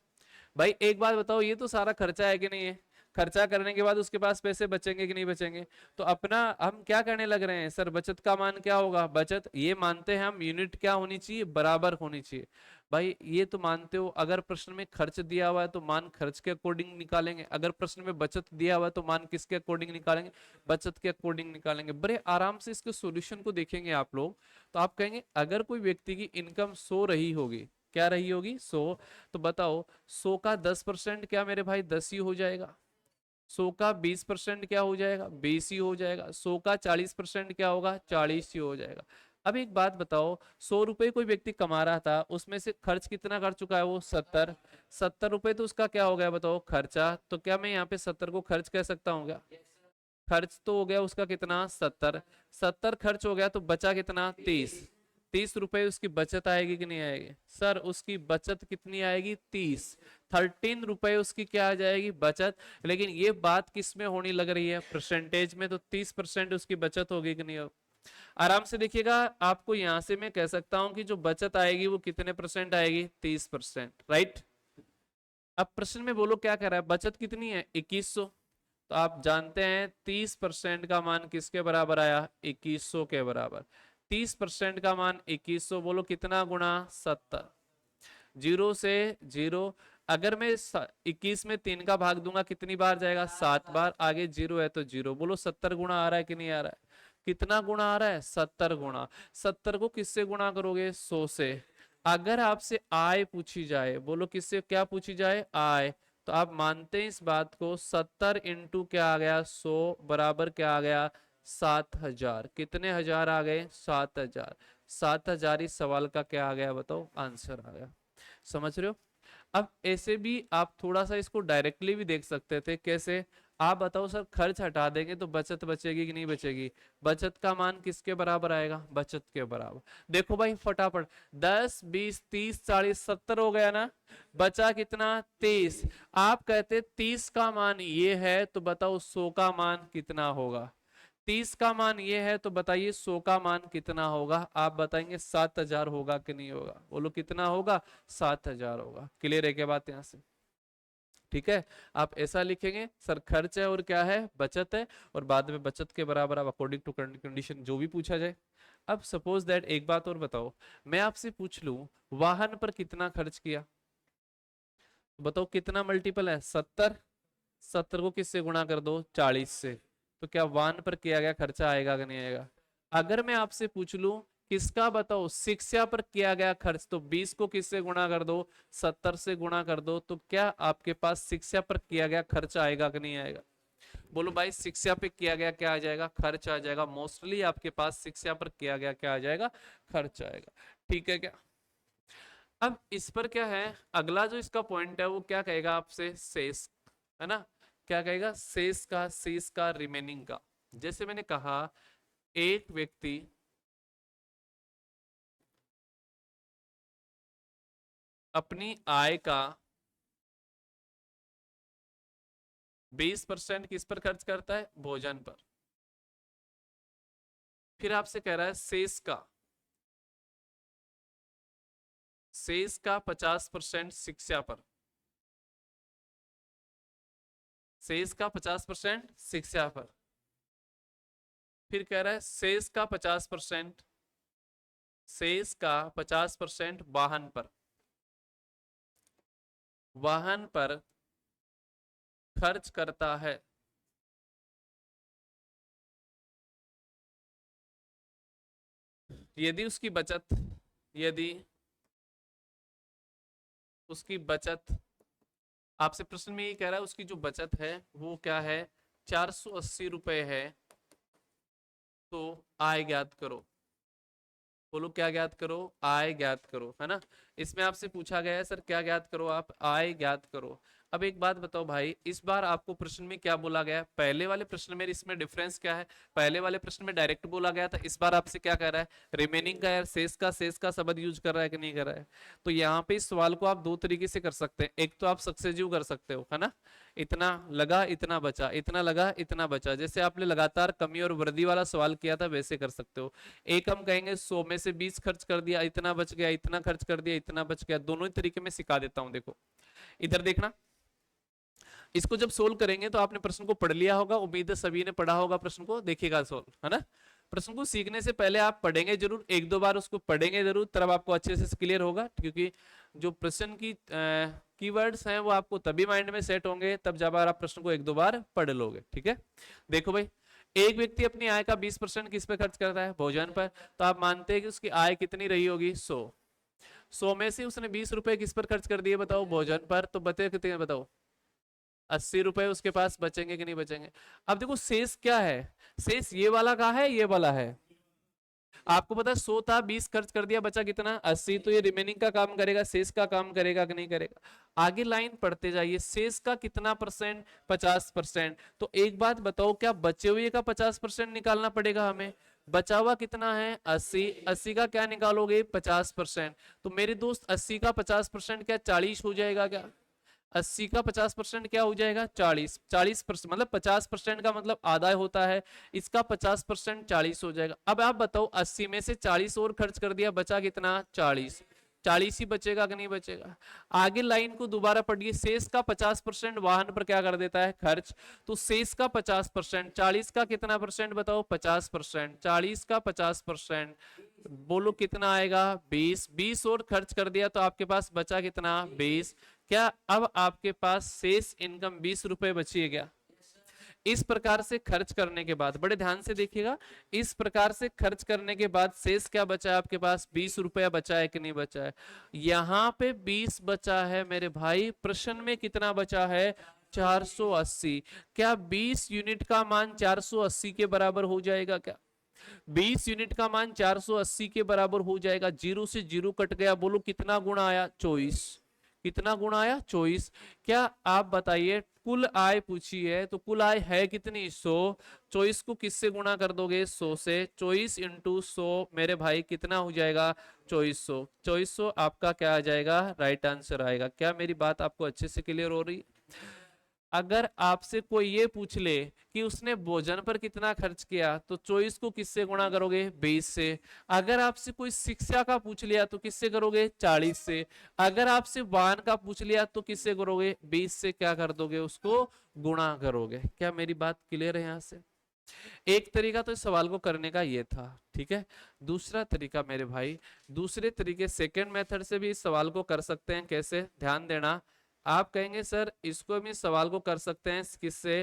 S1: भाई। एक बात बताओ, ये तो सारा खर्चा है कि नहीं है? खर्चा करने के बाद उसके पास पैसे बचेंगे कि नहीं बचेंगे? तो अपना हम क्या करने लग रहे हैं सर, बचत का मान क्या होगा, बचत ये मानते हैं हम, यूनिट क्या होनी चाहिए, बराबर होनी चाहिए। भाई ये तो मानते हो, अगर प्रश्न में खर्च दिया हुआ है तो मान खर्च के अकॉर्डिंग निकालेंगे, अगर प्रश्न में बचत दिया हुआ है तो मान किसके अकॉर्डिंग निकालेंगे, बचत के अकॉर्डिंग निकालेंगे। बड़े आराम से इसके सॉल्यूशन को देखेंगे आप लोग, तो आप कहेंगे अगर कोई व्यक्ति की इनकम 100 रही होगी, क्या रही होगी, 100, तो बताओ 100 का 10% क्या मेरे भाई, 10 ही हो जाएगा। 100 का 20% क्या हो जाएगा, 20 ही हो जाएगा। 100 का 40% क्या होगा, 40 ही हो जाएगा। अब एक बात बताओ, 100 रुपए कोई व्यक्ति कमा रहा था, उसमें से खर्च कितना कर चुका है वो, 70। 70 रुपए तो उसका क्या हो गया बताओ, खर्चा। तो क्या मैं यहाँ पे 70 को खर्च कह सकता हूँ क्या? खर्च तो हो गया उसका कितना, 70। 70 खर्च हो गया तो बचा कितना, 30। 30 रुपए उसकी बचत आएगी कि नहीं आएगी सर? उसकी बचत कितनी आएगी, 30। 13 रुपए उसकी क्या आ जाएगी, बचत। लेकिन ये बात किस में होनी लग रही है, परसेंटेज में, तो 30% उसकी बचत होगी कि नहीं हो? आराम से देखिएगा, आपको यहां से मैं कह सकता हूं कि जो बचत आएगी वो कितने परसेंट आएगी, 30%, राइट। अब प्रश्न में बोलो क्या कर रहा है, बचत कितनी है, 2100। तो आप जानते हैं 30% का मान किसके बराबर आया, 2100 के बराबर। 30% का मान 2100, बोलो कितना गुना, 70। जीरो से जीरो, अगर मैं 21 में 3 का भाग दूंगा कितनी बार जाएगा? 7 बार। आगे 0 है तो 0। बोलो 70 गुना आ रहा है कि नहीं आ रहा है? कितना गुना आ रहा है? 70 गुना। 70 को किससे गुना करोगे? 100 से। अगर आपसे आय पूछी जाए, बोलो किससे क्या पूछी जाए? आय, तो आप मानते हैं इस बात को? 70 इंटू क्या आ गया? 100 बराबर क्या आ गया? 7000। कितने हजार आ गए? 7000। 7000 इस सवाल का क्या आ गया बताओ? आंसर आ गया। समझ रहे हो? अब ऐसे भी आप थोड़ा सा इसको डायरेक्टली भी देख सकते थे। कैसे? आप बताओ सर, खर्च हटा देंगे तो बचत बचेगी कि नहीं बचेगी? बचत का मान किसके बराबर आएगा? बचत के बराबर। देखो भाई फटाफट, 10 20 30 40 70 हो गया ना, बचा कितना? 30। आप कहते 30 का मान ये है, तो बताओ 100 का मान कितना होगा? 30 का मान ये है, तो बताइए 100 का मान कितना होगा? आप बताएंगे 7000 होगा कि नहीं होगा? बोलो कितना होगा? 7000 होगा। क्लियर है क्या बात यहां से? ठीक है। आप ऐसा लिखेंगे सर, खर्च है और क्या है? बचत है, और बाद में बचत के बराबर आप अकॉर्डिंग टू कंडीशन जो भी पूछा जाए। अब सपोज दैट एक बात और बताओ, मैं आपसे पूछ लूं वाहन पर कितना खर्च किया, तो बताओ कितना मल्टीपल है? 70। 70 को किससे गुणा कर दो? 40 से। तो क्या वाहन पर किया गया खर्चा आएगा कि नहीं आएगा? अगर मैं आपसे पूछ लूं किसका बताओ शिक्षा पर किया गया खर्च, तो 20 को किससे गुणा कर दो? 70 से गुणा कर दो। तो क्या आपके पास शिक्षा पर किया गया खर्च आएगा कि नहीं आएगा? बोलो भाई, शिक्षा पे किया गया क्या आ जाएगा? खर्च आ जाएगा। मोस्टली आपके पास शिक्षा पर किया गया क्या आ जाएगा? खर्च आएगा। ठीक है क्या? अब इस पर क्या है, अगला जो इसका पॉइंट है वो क्या कहेगा आपसे? शेष, है ना? क्या कहेगा? शेष का, शेष का, रिमेनिंग का। जैसे मैंने कहा, एक व्यक्ति अपनी आय का 20% किस पर खर्च करता है? भोजन पर। फिर आपसे कह रहा है शेष का, शेष का 50% शिक्षा पर। शेष का 50% शिक्षा पर। फिर कह रहा है शेष का 50%, शेष का 50% वाहन पर, वाहन पर खर्च करता है। यदि उसकी बचत, यदि उसकी बचत, आपसे प्रश्न में ये कह रहा है उसकी जो बचत है वो क्या है? 480 रुपए है, तो आय ज्ञात करो। बोलो क्या ज्ञात करो? आय ज्ञात करो, है ना? इसमें आपसे पूछा गया है सर क्या ज्ञात करो? आप आय ज्ञात करो। अब एक बात बताओ भाई, इस बार आपको प्रश्न में क्या बोला गया है? पहले वाले प्रश्न में इसमें डिफरेंस क्या है? पहले वाले प्रश्न में डायरेक्ट बोला गया था, इस बार आपसे क्या कह रहा है? रिमेनिंग का, यार शेष का, शेष का शब्द यूज कर रहा है कि नहीं कर रहा है? तो यहाँ पे इस सवाल को आप दो तरीके से कर सकते हैं। एक तो आप सक्सेसिव कर सकते हो, है ना? इतना लगा इतना बचा, इतना लगा इतना बचा, जैसे आपने लगातार कमी और वृद्धि वाला सवाल किया था वैसे कर सकते हो। एक हम कहेंगे 100 में से 20 खर्च कर दिया, इतना बच गया, इतना खर्च कर दिया, इतना बच गया। दोनों ही तरीके में सिखा देता हूं। देखो इधर देखना, इसको जब सोल्व करेंगे तो आपने प्रश्न को पढ़ लिया होगा, उम्मीद है सभी ने पढ़ा होगा प्रश्न को, देखिएगा सोल्व, है ना? प्रश्न को सीखने से पहले आप पढ़ेंगे जरूर, एक दो बार उसको पढ़ेंगे जरूर, तब आपको अच्छे से क्लियर होगा। क्योंकि जो प्रश्न की कीवर्ड्स हैं वो आपको तभी माइंड में सेट होंगे तब जब आप प्रश्न को एक दो बार पढ़ लोगे। ठीक है, देखो भाई, एक व्यक्ति अपनी आय का 20% किस पे खर्च करता है? भोजन पर। तो आप मानते हैं कि उसकी आय कितनी रही होगी? 100। 100 में से उसने 20 रुपए किस पर खर्च कर दिए बताओ? भोजन पर। तो बचे कितने बताओ? 80 रुपए उसके पास बचेंगे कि नहीं बचेंगे? अब देखो शेष क्या है? शेष ये वाला का है, ये वाला है। आपको पता है 100 था, 20 खर्च कर दिया, बचा कितना? 80। तो ये रिमेनिंग का काम करेगा, शेष का काम करेगा कि नहीं करेगा? आगे लाइन पढ़ते जाइए, शेष का कितना परसेंट? 50%। तो एक बात बताओ, क्या बचे हुए का 50% निकालना पड़ेगा हमें? बचा हुआ कितना है? 80। 80 का क्या निकालोगे? 50%। तो मेरे दोस्त 80 का 50% क्या 40 हो जाएगा क्या? 80 का 50% क्या हो जाएगा? 40। 40% मतलब 50% का मतलब आधा होता है, इसका 50% 40 हो जाएगा। अब आप बताओ 80 में से 40 और खर्च कर दिया, बचा कितना? 40। 40 ही बचेगा कि नहीं बचेगा? आगे लाइन को दोबारा पढ़िए, शेष का 50% वाहन पर क्या कर देता है? खर्च। तो शेष का 50%, 40 का कितना परसेंट बताओ? 50%। 40 का 50%, बोलो कितना आएगा? 20। 20 और खर्च कर दिया तो आपके पास बचा कितना? 20। क्या अब आपके पास शेष इनकम 20 रुपए बची है क्या? इस प्रकार से खर्च करने के बाद, बड़े ध्यान से देखिएगा, इस प्रकार से खर्च करने के बाद शेष क्या बचा है आपके पास? 20 रुपया बचा है कि नहीं बचा है? यहाँ पे 20 बचा है मेरे भाई, प्रश्न में कितना बचा है? 480। क्या 20 यूनिट का मान 480 के बराबर हो जाएगा क्या? 20 यूनिट का मान 480 के बराबर हो जाएगा। जीरो से जीरो कट गया, बोलो कितना गुणा आया? 24। कितना गुणा आया? 24। क्या आप बताइए, कुल आय पूछी है तो कुल आय है कितनी? 100। 24 को किससे गुणा कर दोगे? 100 से। 24 इंटू 100 मेरे भाई कितना हो जाएगा? 2400। 2400 आपका क्या आ जाएगा? राइट आंसर आएगा। क्या मेरी बात आपको अच्छे से क्लियर हो रही? अगर आपसे कोई ये पूछ ले कि उसने भोजन पर कितना खर्च किया, तो 24 को किससे गुणा करोगे? 20 से। अगर आपसे कोई शिक्षा का पूछ लिया तो किससे करोगे? 40 से। अगर आपसे वाहन का पूछ लिया तो किससे करोगे? 20 से क्या कर दोगे? उसको गुणा करोगे। क्या मेरी बात क्लियर है यहां से? एक तरीका तो इस सवाल को करने का ये था, ठीक है। दूसरा तरीका मेरे भाई, दूसरे तरीके सेकेंड मेथड से भी इस सवाल को कर सकते हैं। कैसे? ध्यान देना। आप कहेंगे सर इसको भी सवाल को कर सकते हैं किससे?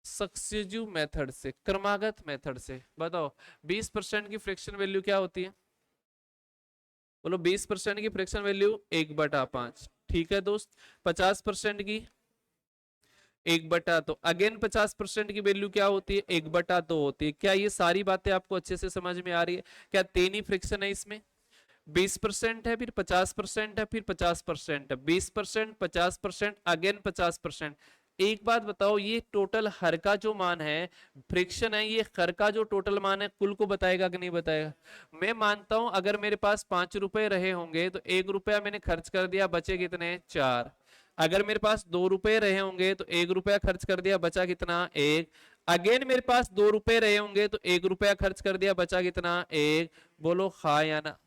S1: सक्सेसिव मेथड से, क्रमागत मेथड से। बताओ 20% की फ्रैक्शन वैल्यू क्या होती है? बोलो 20% की फ्रैक्शन वैल्यू 1/5। ठीक है दोस्त। 50% की 1/2। अगेन 50% की वैल्यू क्या होती है? 1/2 होती है। क्या ये सारी बातें आपको अच्छे से समझ में आ रही है? क्या 3 ही फ्रैक्शन है इसमें? 20% है, फिर 50% है, फिर 50% है। 20%, 50%, अगेन 50%। एक बात बताओ, ये टोटल हर का जो मान है, फ्रिक्शन है, ये हर का जो टोटल मान है कुल को बताएगा कि नहीं बताएगा? मैं मानता हूं अगर मेरे पास 5 रुपए रहे होंगे तो 1 रुपया मैंने खर्च कर दिया, बचे कितने? 4। अगर मेरे पास 2 रुपए रहे होंगे तो 1 रुपया खर्च कर दिया, बचा कितना? 1। अगेन मेरे पास 2 रुपए रहे होंगे तो 1 रुपया खर्च कर दिया, बचा कितना? 1। बोलो हाँ या ना?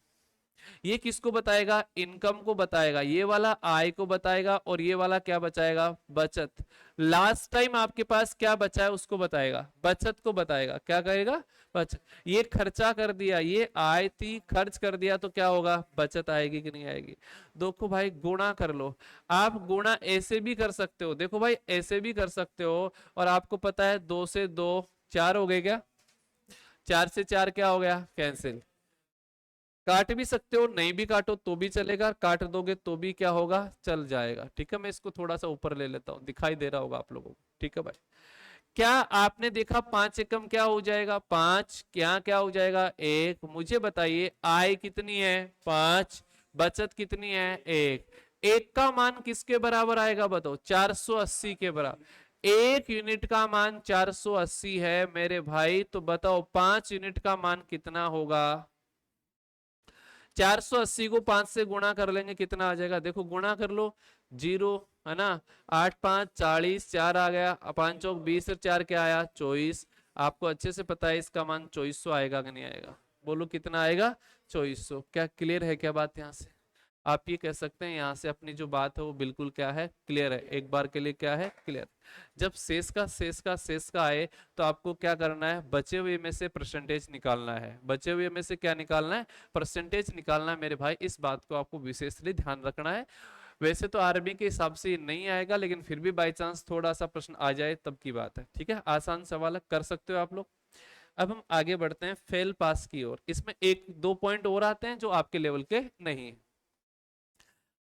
S1: ये किसको बताएगा? इनकम को बताएगा। ये वाला आय को बताएगा और ये वाला क्या बचाएगा? बचत। लास्ट टाइम आपके पास क्या बचा है उसको बताएगा, बचत को बताएगा। क्या कहेगा? बचत। ये खर्चा कर दिया, ये आय थी, खर्च कर दिया तो क्या होगा? बचत आएगी कि नहीं आएगी? देखो भाई गुणा कर लो। आप गुणा ऐसे भी कर सकते हो, देखो भाई ऐसे भी कर सकते हो। और आपको पता है 2 से 2 4 हो गए क्या? 4 से 4 क्या हो गया? कैंसिल। काट भी सकते हो, नहीं भी काटो तो भी चलेगा, काट दोगे तो भी क्या होगा? चल जाएगा। ठीक है, मैं इसको थोड़ा सा ऊपर ले लेता हूं, दिखाई दे रहा होगा आप लोगों को। ठीक है भाई। क्या आपने देखा 5 एकम क्या हो जाएगा? 5। क्या क्या हो जाएगा? 1। मुझे बताइए आय कितनी है? 5। बचत कितनी है? 1। 1 का मान किसके बराबर आएगा बताओ? 480 के बराबर। 1 यूनिट का मान 480 है मेरे भाई, तो बताओ 5 यूनिट का मान कितना होगा? 480 को 5 से गुणा कर लेंगे, कितना आ जाएगा? देखो गुणा कर लो। जीरो, है ना? 8 5 40, 4 आ गया, 5 चौक 20 और 4 क्या आया? 24। आपको अच्छे से पता है इसका मान 2400 आएगा कि नहीं आएगा? बोलो कितना आएगा? 2400। क्या क्लियर है क्या बात यहां से? आप ये कह सकते हैं यहां से अपनी जो बात है वो बिल्कुल क्या है? क्लियर है। एक बार के लिए क्या है? क्लियर। जब शेष का आए तो आपको क्या करना है? बचे हुए में से परसेंटेज निकालना है। बचे हुए में से क्या निकालना है? परसेंटेज निकालना है मेरे भाई। इस बात को आपको विशेषली ध्यान रखना है। वैसे तो आरबी के हिसाब से नहीं आएगा, लेकिन फिर भी बाई चांस थोड़ा सा प्रश्न आ जाए तब की बात है। ठीक है, आसान सवाल है, कर सकते हो आप लोग। अब हम आगे बढ़ते हैं फेल पास की ओर। इसमें एक दो पॉइंट और आते हैं जो आपके लेवल के नहीं है।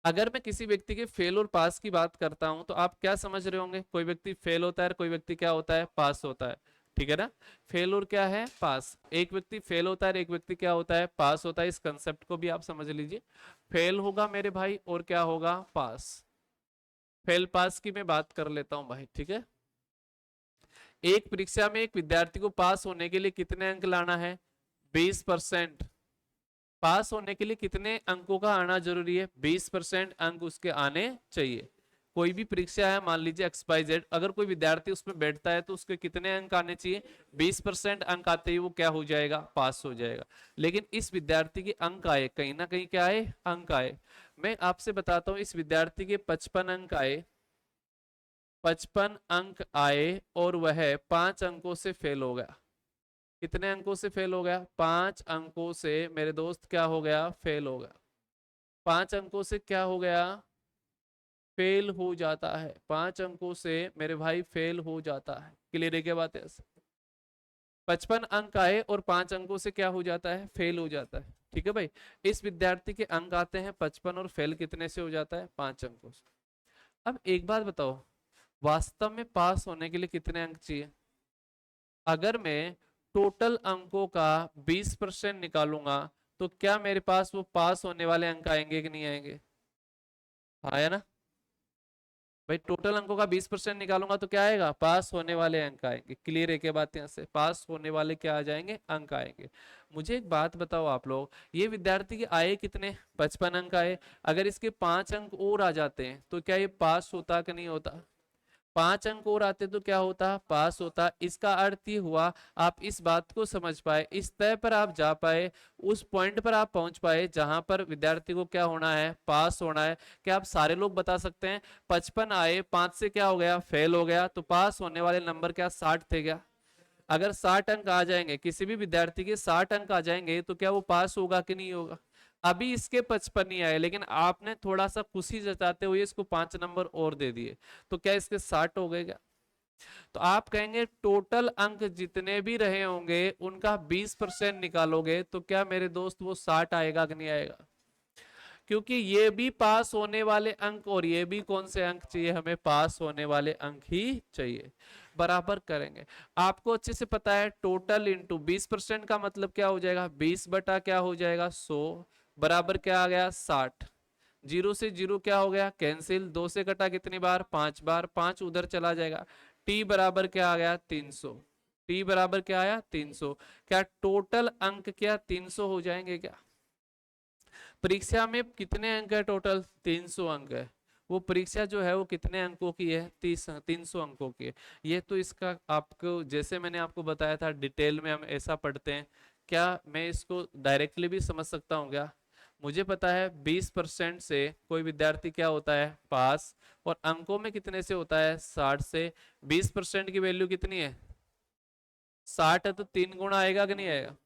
S1: अगर मैं किसी व्यक्ति के फेल और पास की बात करता हूं तो आप क्या समझ रहे होंगे? कोई व्यक्ति फेल होता है, कोई व्यक्ति क्या होता है? पास होता है। ठीक है ना? फेल और क्या है? पास। एक व्यक्ति फेल होता है, एक व्यक्ति क्या होता है? पास होता है। इस कंसेप्ट को भी आप समझ लीजिए। फेल होगा मेरे भाई और क्या होगा? पास। फेल पास की मैं बात कर लेता हूं भाई, ठीक है। एक परीक्षा में एक विद्यार्थी को पास होने के लिए कितने अंक लाना है? 20%। पास होने के लिए कितने अंकों का आना जरूरी है? 20% अंक उसके आने चाहिए। कोई भी परीक्षा है, मान लीजिए XYZ, अगर कोई विद्यार्थी उसमें बैठता है तो उसके कितने अंक आने चाहिए? 20% अंक आते ही वो क्या हो जाएगा? पास हो जाएगा। लेकिन इस विद्यार्थी के अंक आए कहीं ना कहीं, क्या आए? अंक आए। मैं आपसे बताता हूं, इस विद्यार्थी के 55 अंक आए। 55 अंक आए और वह 5 अंकों से फेल हो गया। कितने अंकों से फेल हो गया? 5 अंकों से मेरे दोस्त क्या हो गया? फेल हो गया। 5 अंकों से क्या हो गया? फेल हो जाता है, 5 अंकों से मेरे भाई फेल हो जाता है। क्लियर है क्या बात है? 55 अंक आए और 5 अंकों से क्या हो जाता है? फेल हो जाता है। ठीक है भाई, इस विद्यार्थी के अंक आते हैं 55 और फेल कितने से हो जाता है? 5 अंकों से। अब एक बात बताओ, वास्तव में पास होने के लिए कितने अंक चाहिए? अगर मैं टोटल अंकों का 20% निकालूंगा तो क्या मेरे पास वो पास होने वाले अंक आएंगे कि नहीं आएंगे? आया ना भाई, टोटल अंकों का 20% निकालूंगा तो क्या आएगा? पास होने वाले अंक आएंगे। क्लियर है क्या बात? यहाँ से पास होने वाले क्या आ जाएंगे? अंक आएंगे। मुझे एक बात बताओ आप लोग, ये विद्यार्थी के आए कितने? 55 अंक आए। अगर इसके 5 अंक और आ जाते हैं तो क्या ये पास होता कि नहीं होता? 5 अंक और आते तो क्या होता? पास होता। इसका अर्थ ये हुआ, आप इस बात को समझ पाए, इस तय पर आप जा पाए, उस पॉइंट पर आप पहुंच पाए जहां पर विद्यार्थी को क्या होना है? पास होना है। क्या आप सारे लोग बता सकते हैं 55 आए, 5 से क्या हो गया? फेल हो गया, तो पास होने वाले नंबर क्या 60 थे क्या? अगर 60 अंक आ जाएंगे, किसी भी विद्यार्थी के 60 अंक आ जाएंगे तो क्या वो पास होगा कि नहीं होगा? अभी इसके 55 नहीं आए, लेकिन आपने थोड़ा सा खुशी जताते हुए इसको 5 नंबर और दे दिए, तो क्या इसके 60 हो गए क्या? तो आप कहेंगे टोटल अंक जितने भी रहे होंगे उनका 20% निकालोगे तो क्या मेरे दोस्त वो 60 आएगा कि नहीं आएगा? क्योंकि ये भी पास होने वाले अंक और ये भी कौन से अंक चाहिए हमें? पास होने वाले अंक ही चाहिए। बराबर करेंगे। आपको अच्छे से पता है टोटल इंटू 20% का मतलब क्या हो जाएगा? 20 बटा क्या हो जाएगा? 100 बराबर क्या आ गया? 60। जीरो से जीरो क्या हो गया? कैंसिल। 2 से कटा कितनी बार? 5 बार। 5 उधर चला जाएगा। टी बराबर क्या आ गया? 300। टी बराबर क्या आया? 300। क्या टोटल अंक क्या 300 हो जाएंगे क्या? परीक्षा में कितने अंक है टोटल? 300 अंक है। वो परीक्षा जो है वो कितने अंकों की है? 300 अंकों की है। ये तो इसका आपको, जैसे मैंने आपको बताया था डिटेल में हम ऐसा पढ़ते हैं, क्या मैं इसको डायरेक्टली भी समझ सकता हूँ क्या? मुझे पता है 20% से कोई विद्यार्थी क्या होता है? पास। और अंकों में कितने से होता है? 60 से। 20% की वैल्यू कितनी है? 60 है, तो 3 गुना आएगा कि नहीं आएगा?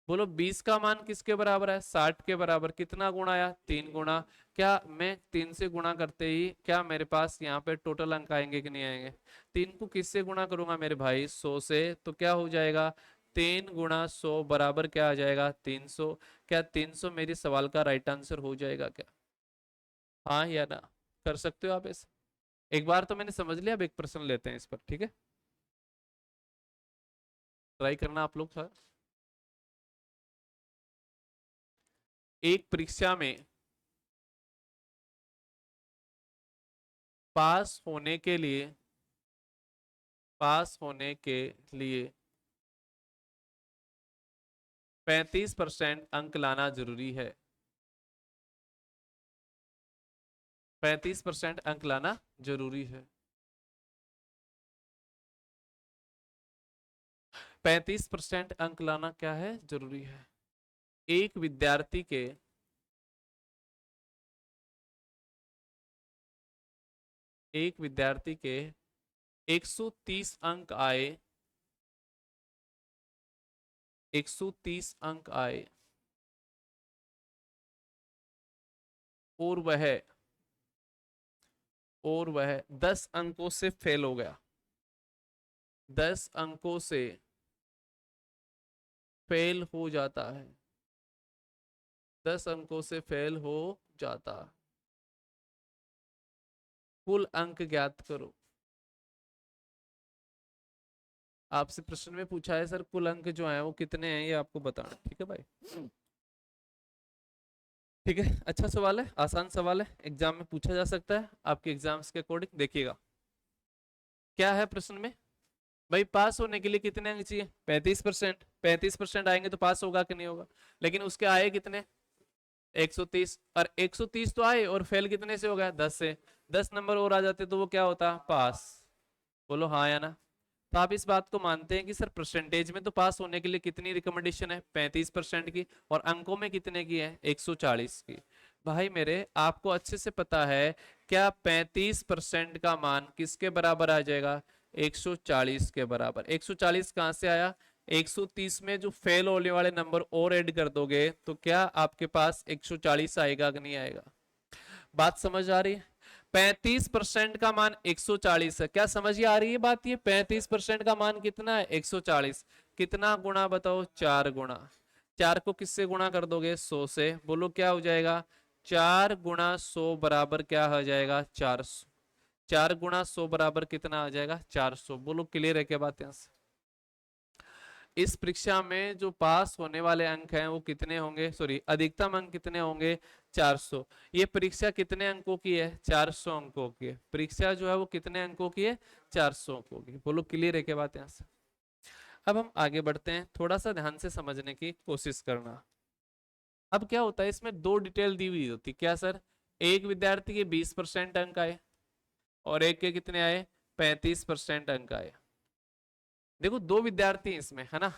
S1: बोलो 20 का मान किसके बराबर है? 60 के बराबर। कितना गुणा आया? 3 गुणा। क्या मैं 3 से गुणा करते ही क्या मेरे पास यहाँ पे टोटल अंक आएंगे कि नहीं आएंगे? 3 को किससे गुणा करूंगा मेरे भाई? 100 से। तो क्या हो जाएगा? 3 गुणा 100 बराबर क्या आ जाएगा? 300। क्या 300 मेरी सवाल का राइट आंसर हो जाएगा क्या? हाँ या ना? कर सकते हो आप ऐसे? एक बार तो मैंने समझ लिया, अब एक प्रश्न लेते हैं इस पर, ठीक है? ट्राई करना आप लोग था। एक परीक्षा में पास होने के लिए, पास होने के लिए 35% अंक लाना जरूरी है। 35% अंक लाना जरूरी है। 35% अंक लाना क्या है? जरूरी है। एक विद्यार्थी के, एक विद्यार्थी के 130 अंक आए, 130 अंक आए और वह, और वह 10 अंकों से फेल हो गया, 10 अंकों से फेल हो जाता है, 10 अंकों से फेल हो जाता। कुल अंक ज्ञात करो। आपसे प्रश्न में पूछा है सर कुल अंक जो है वो कितने हैं, ये आपको बताना। ठीक है भाई? ठीक है, अच्छा सवाल है, आसान सवाल है, एग्जाम में पूछा जा सकता है आपके एग्जाम्स के अकॉर्डिंग। देखिएगा क्या है प्रश्न में। भाई पास होने के लिए कितने अंक चाहिए? 35%। 35% आएंगे तो पास होगा कि नहीं होगा? लेकिन उसके आए कितने? 130। और 130 तो आए और फेल कितने से हो गया? 10 से। 10 नंबर और आ जाते तो वो क्या होता? पास। बोलो हाँ या ना? तो आप इस बात को मानते हैं कि सर परसेंटेज में तो पास होने के लिए कितनी रिकमेंडेशन है? 35% की। और अंकों में कितने की है? 140 की। भाई मेरे, आपको अच्छे से पता है क्या 35% का मान किसके बराबर आ जाएगा? 140 के बराबर। 140 कहां से आया? 130 में जो फेल होने वाले नंबर और ऐड कर दोगे तो क्या आपके पास 140 आएगा कि नहीं आएगा? बात समझ आ रही है? 35% का मान 140 है। क्या समझ आ रही है बात? ये 35% का मान कितना है? 140। कितना गुणा बताओ? 4 गुणा। 4 को किससे गुणा कर दोगे? 100 से। बोलो क्या हो जाएगा? 4 गुणा 100 बराबर क्या हो जाएगा? 400। 4 गुणा 100 बराबर कितना आ जाएगा? 400। बोलो क्लियर है क्या बात? यहां से इस परीक्षा में जो पास होने वाले अंक हैं वो कितने होंगे? सॉरी, अधिकतम अंक कितने होंगे? 400। ये परीक्षा कितने अंकों की है? 400 अंकों की है। परीक्षा जो है वो कितने अंकों की है? 400 अंकों की। बोलो क्लियर है क्या बात? यहां से अब हम आगे बढ़ते हैं, थोड़ा सा ध्यान से समझने की कोशिश करना। अब क्या होता है, इसमें दो डिटेल दी हुई होती। क्या सर? एक विद्यार्थी के 20% अंक आए और एक के कितने आए? 35% अंक आए। देखो दो विद्यार्थी हैं इसमें, है ना?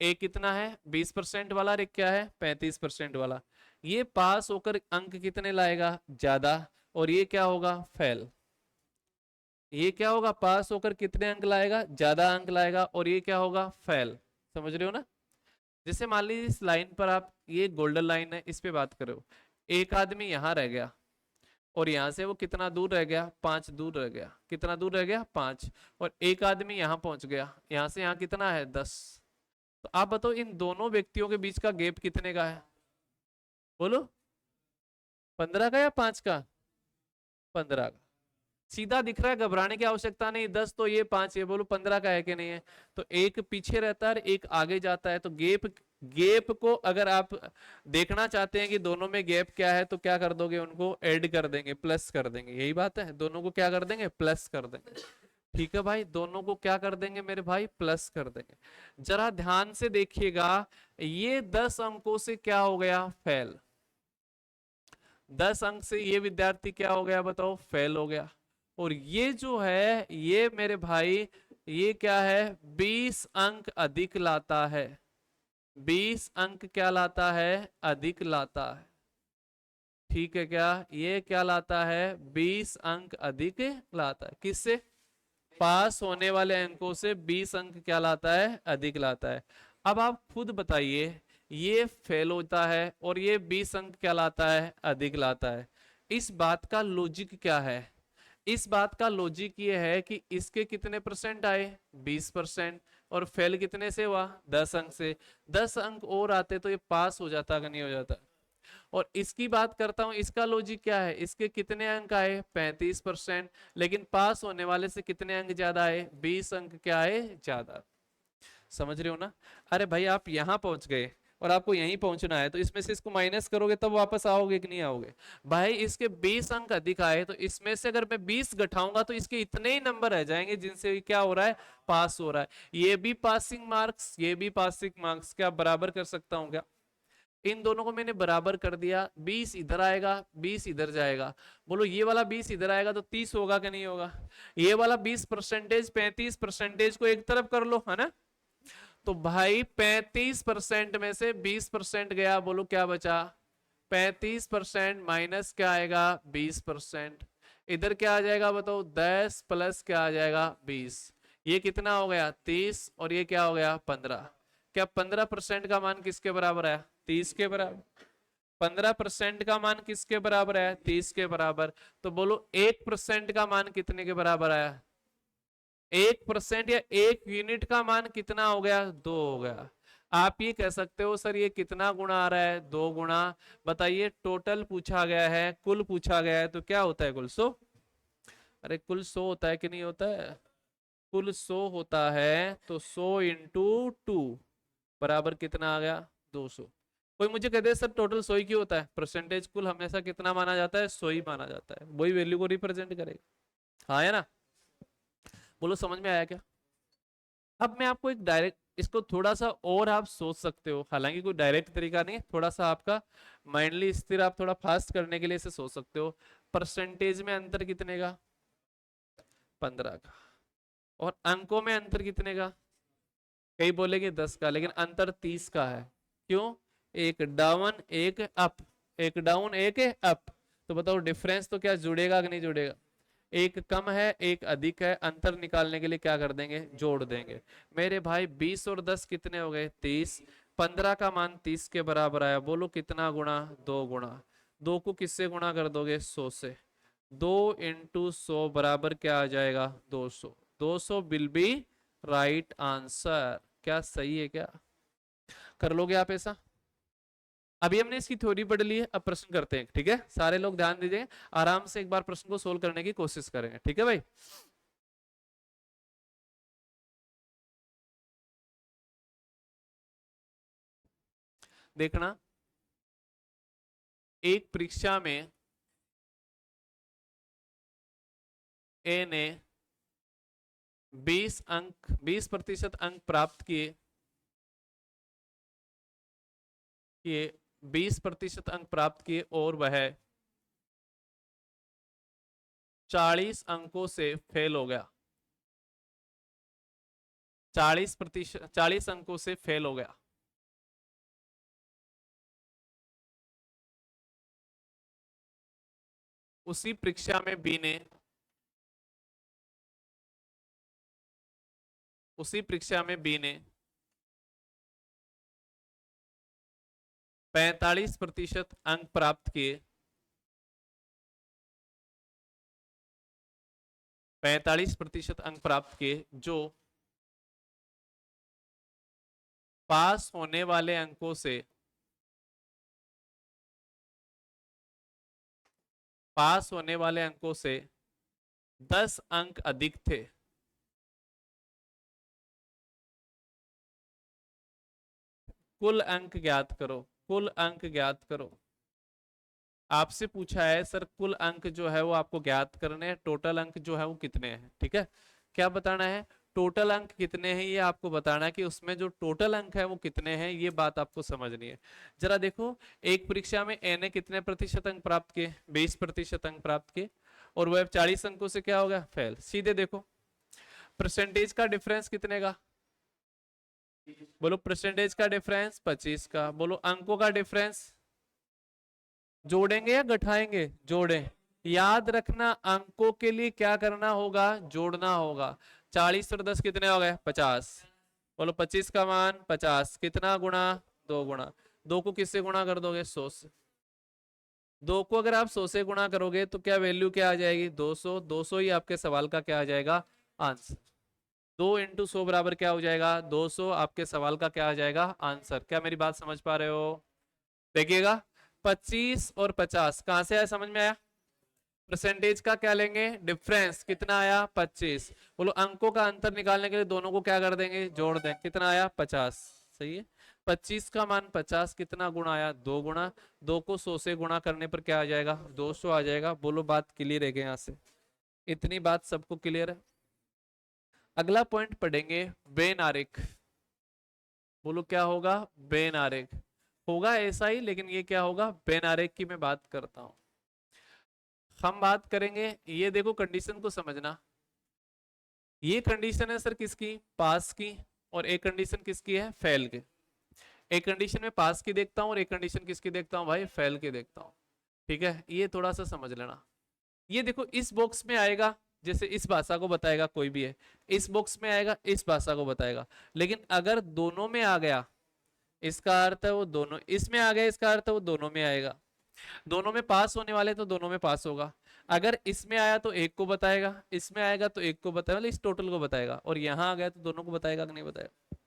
S1: एक कितना है? 20% वाला, और एक क्या है? 35% वाला। ये पास होकर अंक कितने लाएगा? ज्यादा। और ये क्या होगा? फेल। ये क्या होगा? पास होकर कितने अंक लाएगा? ज्यादा अंक लाएगा। और ये क्या होगा? फेल। समझ रहे हो ना? जैसे मान लीजिए इस लाइन पर आप, ये गोल्डन लाइन है, इस पे बात करो। एक आदमी यहां रह गया और यहां से वो कितना दूर रह गया? 5 दूर रह गया। कितना दूर रह गया? 5। और एक आदमी यहां पहुंच गया, यहां से यहां कितना है? 10। तो आप बताओ इन दोनों व्यक्तियों के बीच का गैप कितने का है? बोलो। 15 का या 5 का? 15 का। सीधा दिख रहा है, घबराने की आवश्यकता नहीं। 10 तो ये, 5 ये। बोलो 15 का है कि नहीं है? तो एक पीछे रहता है, एक आगे जाता है। तो गैप, गैप को अगर आप देखना चाहते हैं कि दोनों में गैप क्या है, तो क्या कर दोगे? उनको ऐड कर देंगे, प्लस कर देंगे। यही बात है, दोनों को क्या कर देंगे? प्लस कर देंगे। ठीक है भाई, दोनों को क्या कर देंगे मेरे भाई? प्लस कर देंगे। जरा ध्यान से देखिएगा, ये 10 अंकों से क्या हो गया? फेल। 10 अंक से ये विद्यार्थी क्या हो गया बताओ? फेल हो गया। और ये जो है, ये मेरे भाई, ये क्या है? 20 अंक अधिक लाता है। 20 अंक क्या लाता है? अधिक लाता है। ठीक है क्या? ये क्या लाता है? 20 अंक अधिक लाता है। किससे? पास होने वाले अंकों से 20 अंक क्या लाता है? अधिक लाता है। अब आप खुद बताइए, ये फेल होता है और ये 20 अंक क्या लाता है? अधिक लाता है। इस बात का लॉजिक क्या है? इस बात का लॉजिक ये है कि इसके कितने परसेंट आए? 20%। और फेल कितने से हुआ? 10 अंक से। 10 अंक और आते तो ये पास हो जाता कि नहीं हो जाता? और इसकी बात करता हूं, इसका लॉजिक क्या है? इसके कितने अंक आए? 35%। लेकिन पास होने वाले से कितने अंक ज्यादा आए? 20 अंक क्या आए? ज्यादा। समझ रहे हो ना? अरे भाई आप यहां पहुंच गए और आपको यहीं पहुंचना है, तो इसमें से इसको माइनस करोगे तब वापस आओगे कि नहीं आओगे? भाई इसके 20 अंक अधिक आए, तो इसमें से अगर मैं 20 घटाऊंगा तो इसके इतने ही नंबर रह जाएंगे जिनसे क्या हो रहा है? पास हो रहा है। ये भी पासिंग मार्क्स, ये भी पासिंग मार्क्स। क्या बराबर कर सकता हूं क्या? इन दोनों को मैंने बराबर कर दिया। 20 इधर आएगा, 20 इधर जाएगा। बोलो ये वाला 20 इधर आएगा तो 30 होगा कि नहीं होगा? ये वाला 20%, 35% को एक तरफ कर लो, है ना? तो भाई 35% में से 20% गया। बोलो क्या बचा? 35% माइनस क्या आएगा? 20%। इधर क्या आ जाएगा बताओ? 10 प्लस क्या आ जाएगा? 20। ये कितना हो गया? 30। और ये क्या हो गया? 15। क्या 15% का मान किसके बराबर है? 30 के बराबर। 15% का मान किसके बराबर है? 30 के बराबर। तो बोलो 1% का मान कितने के बराबर आया? 1% या 1 यूनिट का मान कितना हो गया? 2 हो गया। आप ये कह सकते हो सर ये कितना गुना आ रहा है? 2 गुना। बताइए, टोटल पूछा गया है, कुल पूछा गया है, तो क्या होता है? कुल 100। अरे कुल 100 होता है कि नहीं होता है? कुल 100 होता है। तो 100 इंटू 2 बराबर कितना आ गया? 200। कोई मुझे कहते हैं सर टोटल 100 ही क्यों होता है? परसेंटेज कुल हमेशा कितना माना जाता है? 100 ही माना जाता है, वही वैल्यू को रिप्रेजेंट करेगा। हाँ है ना? बोलो समझ में आया क्या? अब मैं आपको एक डायरेक्ट, इसको थोड़ा सा और आप सोच सकते हो, हालांकि कोई डायरेक्ट तरीका नहीं, थोड़ा सा आपका माइंडली स्थिर, आप थोड़ा फास्ट करने के लिए इसे सोच सकते हो। परसेंटेज में अंतर कितने का? 15 का। और अंकों में अंतर कितने का? कई बोलेंगे 10 का, लेकिन अंतर 30 का है। क्यों? एक डाउन एक अप, एक डाउन एक अप। तो बताओ डिफरेंस तो क्या जुड़ेगा कि नहीं जुड़ेगा? एक कम है एक अधिक है, अंतर निकालने के लिए क्या कर देंगे? जोड़ देंगे। मेरे भाई 20 और 10 कितने हो गए? 30। 15 का मान 30 के बराबर आया। बोलो कितना गुणा? 2 गुणा। 2 को किससे गुणा कर दोगे? 100 से। 2 × 100 बराबर क्या आ जाएगा? 200। 200 विल बी राइट आंसर। क्या सही है क्या? कर लोगे आप ऐसा? अभी हमने इसकी थ्योरी पढ़ ली है, अब प्रश्न करते हैं, ठीक है? सारे लोग ध्यान दीजिए, आराम से एक बार प्रश्न को सोल्व करने की कोशिश करेंगे, ठीक है भाई? देखना, एक परीक्षा में ए ने 20% अंक प्राप्त किए, 20% अंक प्राप्त किए और वह 40 अंकों से फेल हो गया। 40 अंकों से फेल हो गया। उसी परीक्षा में बी ने 45% अंक प्राप्त किए, 45% अंक प्राप्त किए, जो पास होने वाले अंकों से 10 अंक अधिक थे। कुल अंक ज्ञात करो, कुल अंक ज्ञात करो। आपसे पूछा है सर कुल अंक जो है वो आपको ज्ञात करने हैं, टोटल अंक जो है वो कितने हैं, ठीक है? क्या बताना है? टोटल अंक कितने हैं ये आपको बताना है, कि उसमें जो टोटल अंक है वो कितने हैं, ये बात आपको समझनी है। जरा देखो, एक परीक्षा में ए ने कितने प्रतिशत अंक प्राप्त किए? 20% अंक प्राप्त किए, और वह 40 अंकों से क्या हो गया? फेल। सीधे देखो, परसेंटेज का डिफरेंस कितने का? बोलो, परसेंटेज का डिफरेंस 25 का। बोलो, अंकों का डिफरेंस जोड़ेंगे या घटाएंगे? जोड़ें। याद रखना, अंकों के लिए क्या करना होगा? जोड़ना होगा। 40 और 10 कितने हो गए? 50। बोलो, 25 का मान 50 कितना गुणा? 2 गुणा। 2 को किससे गुणा कर दोगे? 100 से। 2 को अगर आप 100 से गुणा करोगे तो क्या वैल्यू क्या आ जाएगी? 200। 200 ही आपके सवाल का क्या आ जाएगा? आंसर। 2 × 100 बराबर क्या हो जाएगा? 200 आपके सवाल का क्या आ जाएगा? आंसर। क्या मेरी बात समझ पा रहे हो? देखिएगा, 25 और 50 कहां से आया? समझ में आया? परसेंटेज का क्या लेंगे? डिफरेंस। कितना आया? 25। बोलो, अंकों का अंतर निकालने के लिए दोनों को क्या कर देंगे? जोड़ दें। कितना आया? 50। सही है। 25 का मान 50 कितना गुणा आया? 2 गुणा। 2 को 100 से गुणा करने पर क्या आ जाएगा? 200 आ जाएगा। बोलो, बात क्लियर है क्या? यहाँ से इतनी बात सबको क्लियर है? अगला पॉइंट पढ़ेंगे, बेन आरेख। बोलो, क्या होगा? बेन आरेख होगा ऐसा ही, लेकिन ये क्या होगा? बेन आरेख की मैं बात करता हूं। हम बात करेंगे, ये देखो कंडीशन को समझना। ये कंडीशन है सर किसकी? पास की। और एक कंडीशन किसकी है? फेल की। एक कंडीशन में पास की देखता हूं और एक कंडीशन किसकी देखता हूं भाई? फेल की देखता हूं। ठीक है, ये थोड़ा सा समझ लेना। ये देखो, इस बॉक्स में आएगा, जैसे इस भाषा को बताएगा कोई भी है, इस बॉक्स में आएगा, इस भाषा को बताएगा। लेकिन अगर दोनों में आ गया, इसका अर्थ है वो दोनों, इसमें आ गया इसका अर्थ है वो दोनों में आएगा। दोनों में पास होने वाले तो दोनों में पास होगा। अगर इसमें आया तो एक को बताएगा, इसमें आएगा तो एक को बताएगा, मतलब इस टोटल को बताएगा, और यहां आ गया तो दोनों को बताएगा कि नहीं बताएगा?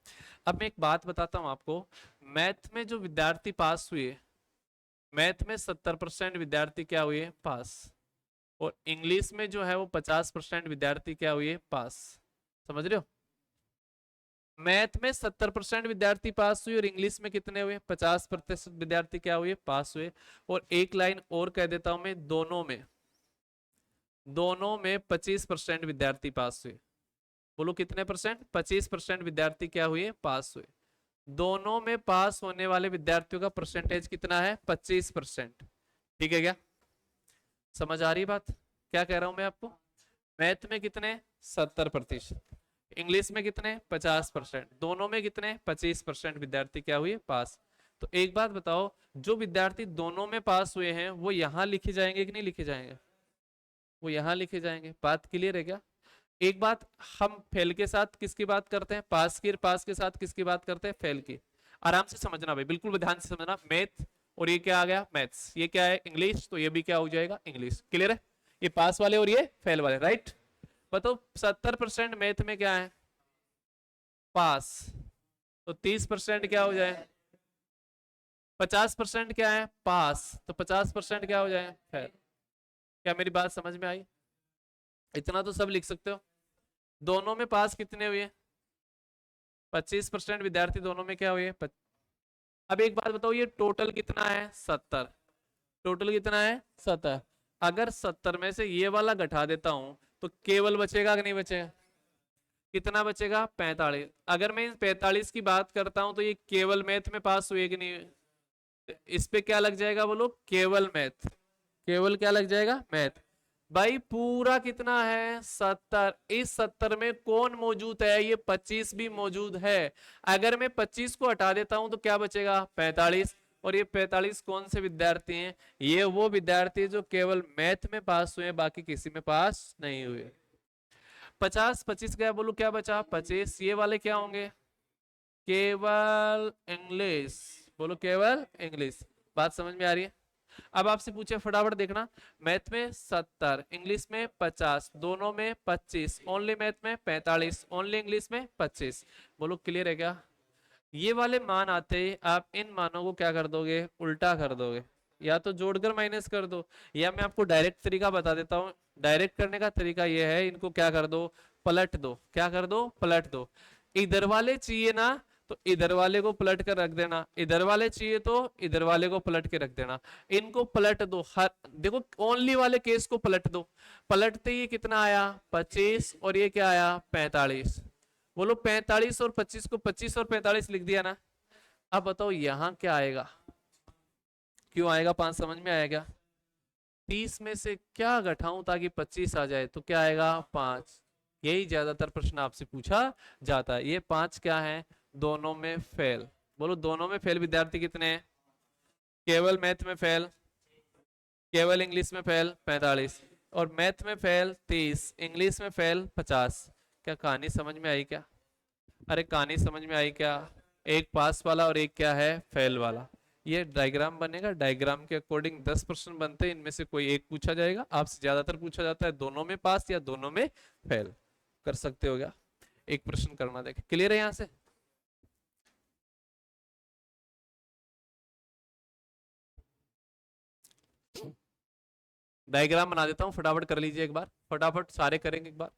S1: अब मैं एक बात बताता हूं आपको। मैथ में जो विद्यार्थी पास हुए, मैथ में 70% विद्यार्थी क्या हुए? पास। और इंग्लिश में जो है वो 50% विद्यार्थी क्या हुए? पास। समझ रहे हो? मैथ में 70% विद्यार्थी पास हुए और इंग्लिश में कितने हुए? 50% विद्यार्थी क्या हुए? पास हुए। और एक लाइन और कह देता हूं मैं, दोनों में 25% विद्यार्थी पास हुए। बोलो, कितने परसेंट? 25% विद्यार्थी क्या हुए? पास हुए। दोनों में पास होने वाले विद्यार्थियों का परसेंटेज कितना है? 25%। ठीक है क्या? समझ आ रही बात? क्या कह रहा हूं मैं आपको? मैथ में कितने? 70%। इंग्लिश में कितने? 50%। दोनों में कितने? 25% विद्यार्थी क्या हुए? पास। तो एक बात बताओ, जो विद्यार्थी दोनों में पास हुए हैं वो यहां लिखे जाएंगे कि नहीं लिखे जाएंगे? वो यहां लिखे जाएंगे। बात क्लियर है क्या? एक बात, हम फेल के साथ किसकी बात करते हैं? पास की। पास के साथ किसकी बात करते हैं? फेल की। आराम से समझना भाई, बिल्कुल ध्यान से समझना। मैथ, और ये क्या आ गया? मैथ्स। ये क्या है? इंग्लिश। तो ये भी क्या हो जाएगा? इंग्लिश। क्लियर है? ये पास वाले और ये फेल वाले, राइट। बताओ 70% मैथ में क्या है, पास, तो 30% क्या हो जाए, 50% क्या है पास, तो 50% क्या हो जाए फेल। क्या मेरी बात समझ में आई? इतना तो सब लिख सकते हो। दोनों में पास कितने हुए, 25% विद्यार्थी दोनों में क्या हुए अब एक बात बताओ, ये टोटल कितना है 70, टोटल कितना है 70। अगर 70 में से ये वाला घटा देता हूं तो केवल बचेगा कि नहीं बचेगा, कितना बचेगा 45। अगर मैं इन 45 की बात करता हूं तो ये केवल मैथ में पास हुए कि नहीं हुए? इस पे क्या लग जाएगा बोलो, केवल मैथ, केवल क्या लग जाएगा मैथ। भाई पूरा कितना है 70, इस 70 में कौन मौजूद है, ये 25 भी मौजूद है। अगर मैं 25 को हटा देता हूं तो क्या बचेगा 45, और ये 45 कौन से विद्यार्थी हैं, ये वो विद्यार्थी जो केवल मैथ में पास हुए, बाकी किसी में पास नहीं हुए। 50 25 गया, बोलो क्या बचा 25, ये वाले क्या होंगे, केवल इंग्लिश, बोलो केवल इंग्लिश। बात समझ में आ रही है? अब आपसे पूछे फटाफट देखना, मैथ में 70, इंग्लिश में 50, दोनों में 25, ओनली मैथ में 45, ओनली इंग्लिश में 25। बोलो क्लियर है क्या? ये वाले मान आते ही आप इन मानों को क्या कर दोगे, उल्टा कर दोगे, या तो जोड़कर माइनस कर दो, या मैं आपको डायरेक्ट तरीका बता देता हूं। डायरेक्ट करने का तरीका ये है, इनको क्या कर दो, पलट दो, क्या कर दो पलट दो। इधर वाले चाहिए ना तो इधर वाले को पलट कर रख देना, इधर वाले चाहिए तो इधर वाले को पलट के रख देना। इनको पलट दो, हर देखो ओनली वाले केस को पलट दो, पलटते ही कितना आया 25, और ये क्या आया 45। बोलो 45 और 25 को 25 और 45 लिख दिया ना। अब बताओ यहां क्या आएगा, क्यों आएगा 5, समझ में आएगा? 30 में से क्या घटाऊं ताकि 25 आ जाए, तो क्या आएगा 5। यही ज्यादातर प्रश्न आपसे पूछा जाता है। ये 5 क्या है, दोनों में फेल। बोलो दोनों में फेल विद्यार्थी कितने हैं, केवल मैथ में फेल, केवल इंग्लिश में फेल 45, और मैथ में फेल 30, इंग्लिश में फेल 50। क्या कहानी समझ में आई क्या? अरे कहानी समझ में आई क्या? एक पास वाला और एक क्या है फेल वाला। ये डायग्राम बनेगा, डायग्राम के अकॉर्डिंग 10 प्रश्न बनते हैं, इनमें से कोई एक पूछा जाएगा। आपसे ज्यादातर पूछा जाता है दोनों में पास या दोनों में फेल। कर सकते हो क्या? एक प्रश्न करना, देखे क्लियर है यहां से? डायग्राम बना देता हूं, फटाफट कर लीजिए एक बार, फटाफट सारे करेंगे एक बार।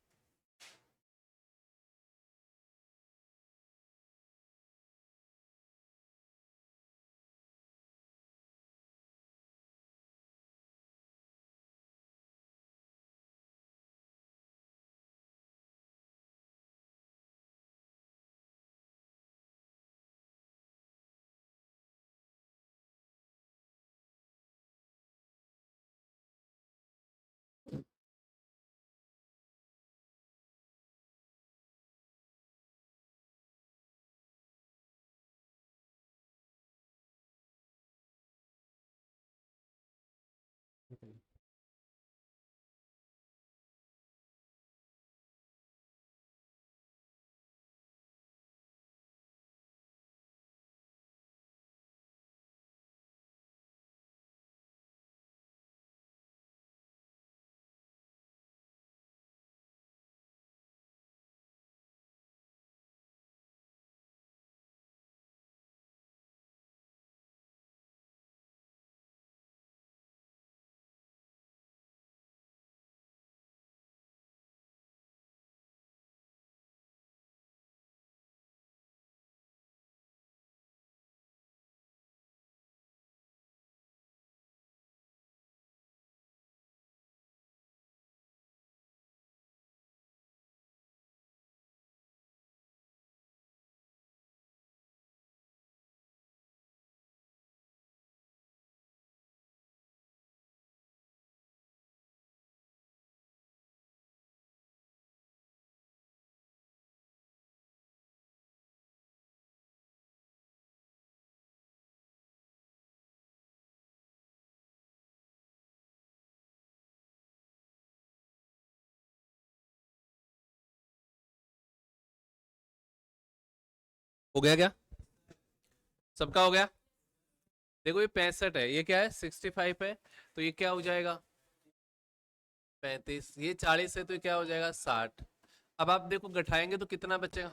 S1: हो गया क्या? सबका हो गया? देखो ये 65 है, ये क्या है 65 है, तो ये क्या हो जाएगा 35, ये 40 है तो ये क्या हो जाएगा 60। अब आप देखो घटाएंगे तो कितना बचेगा,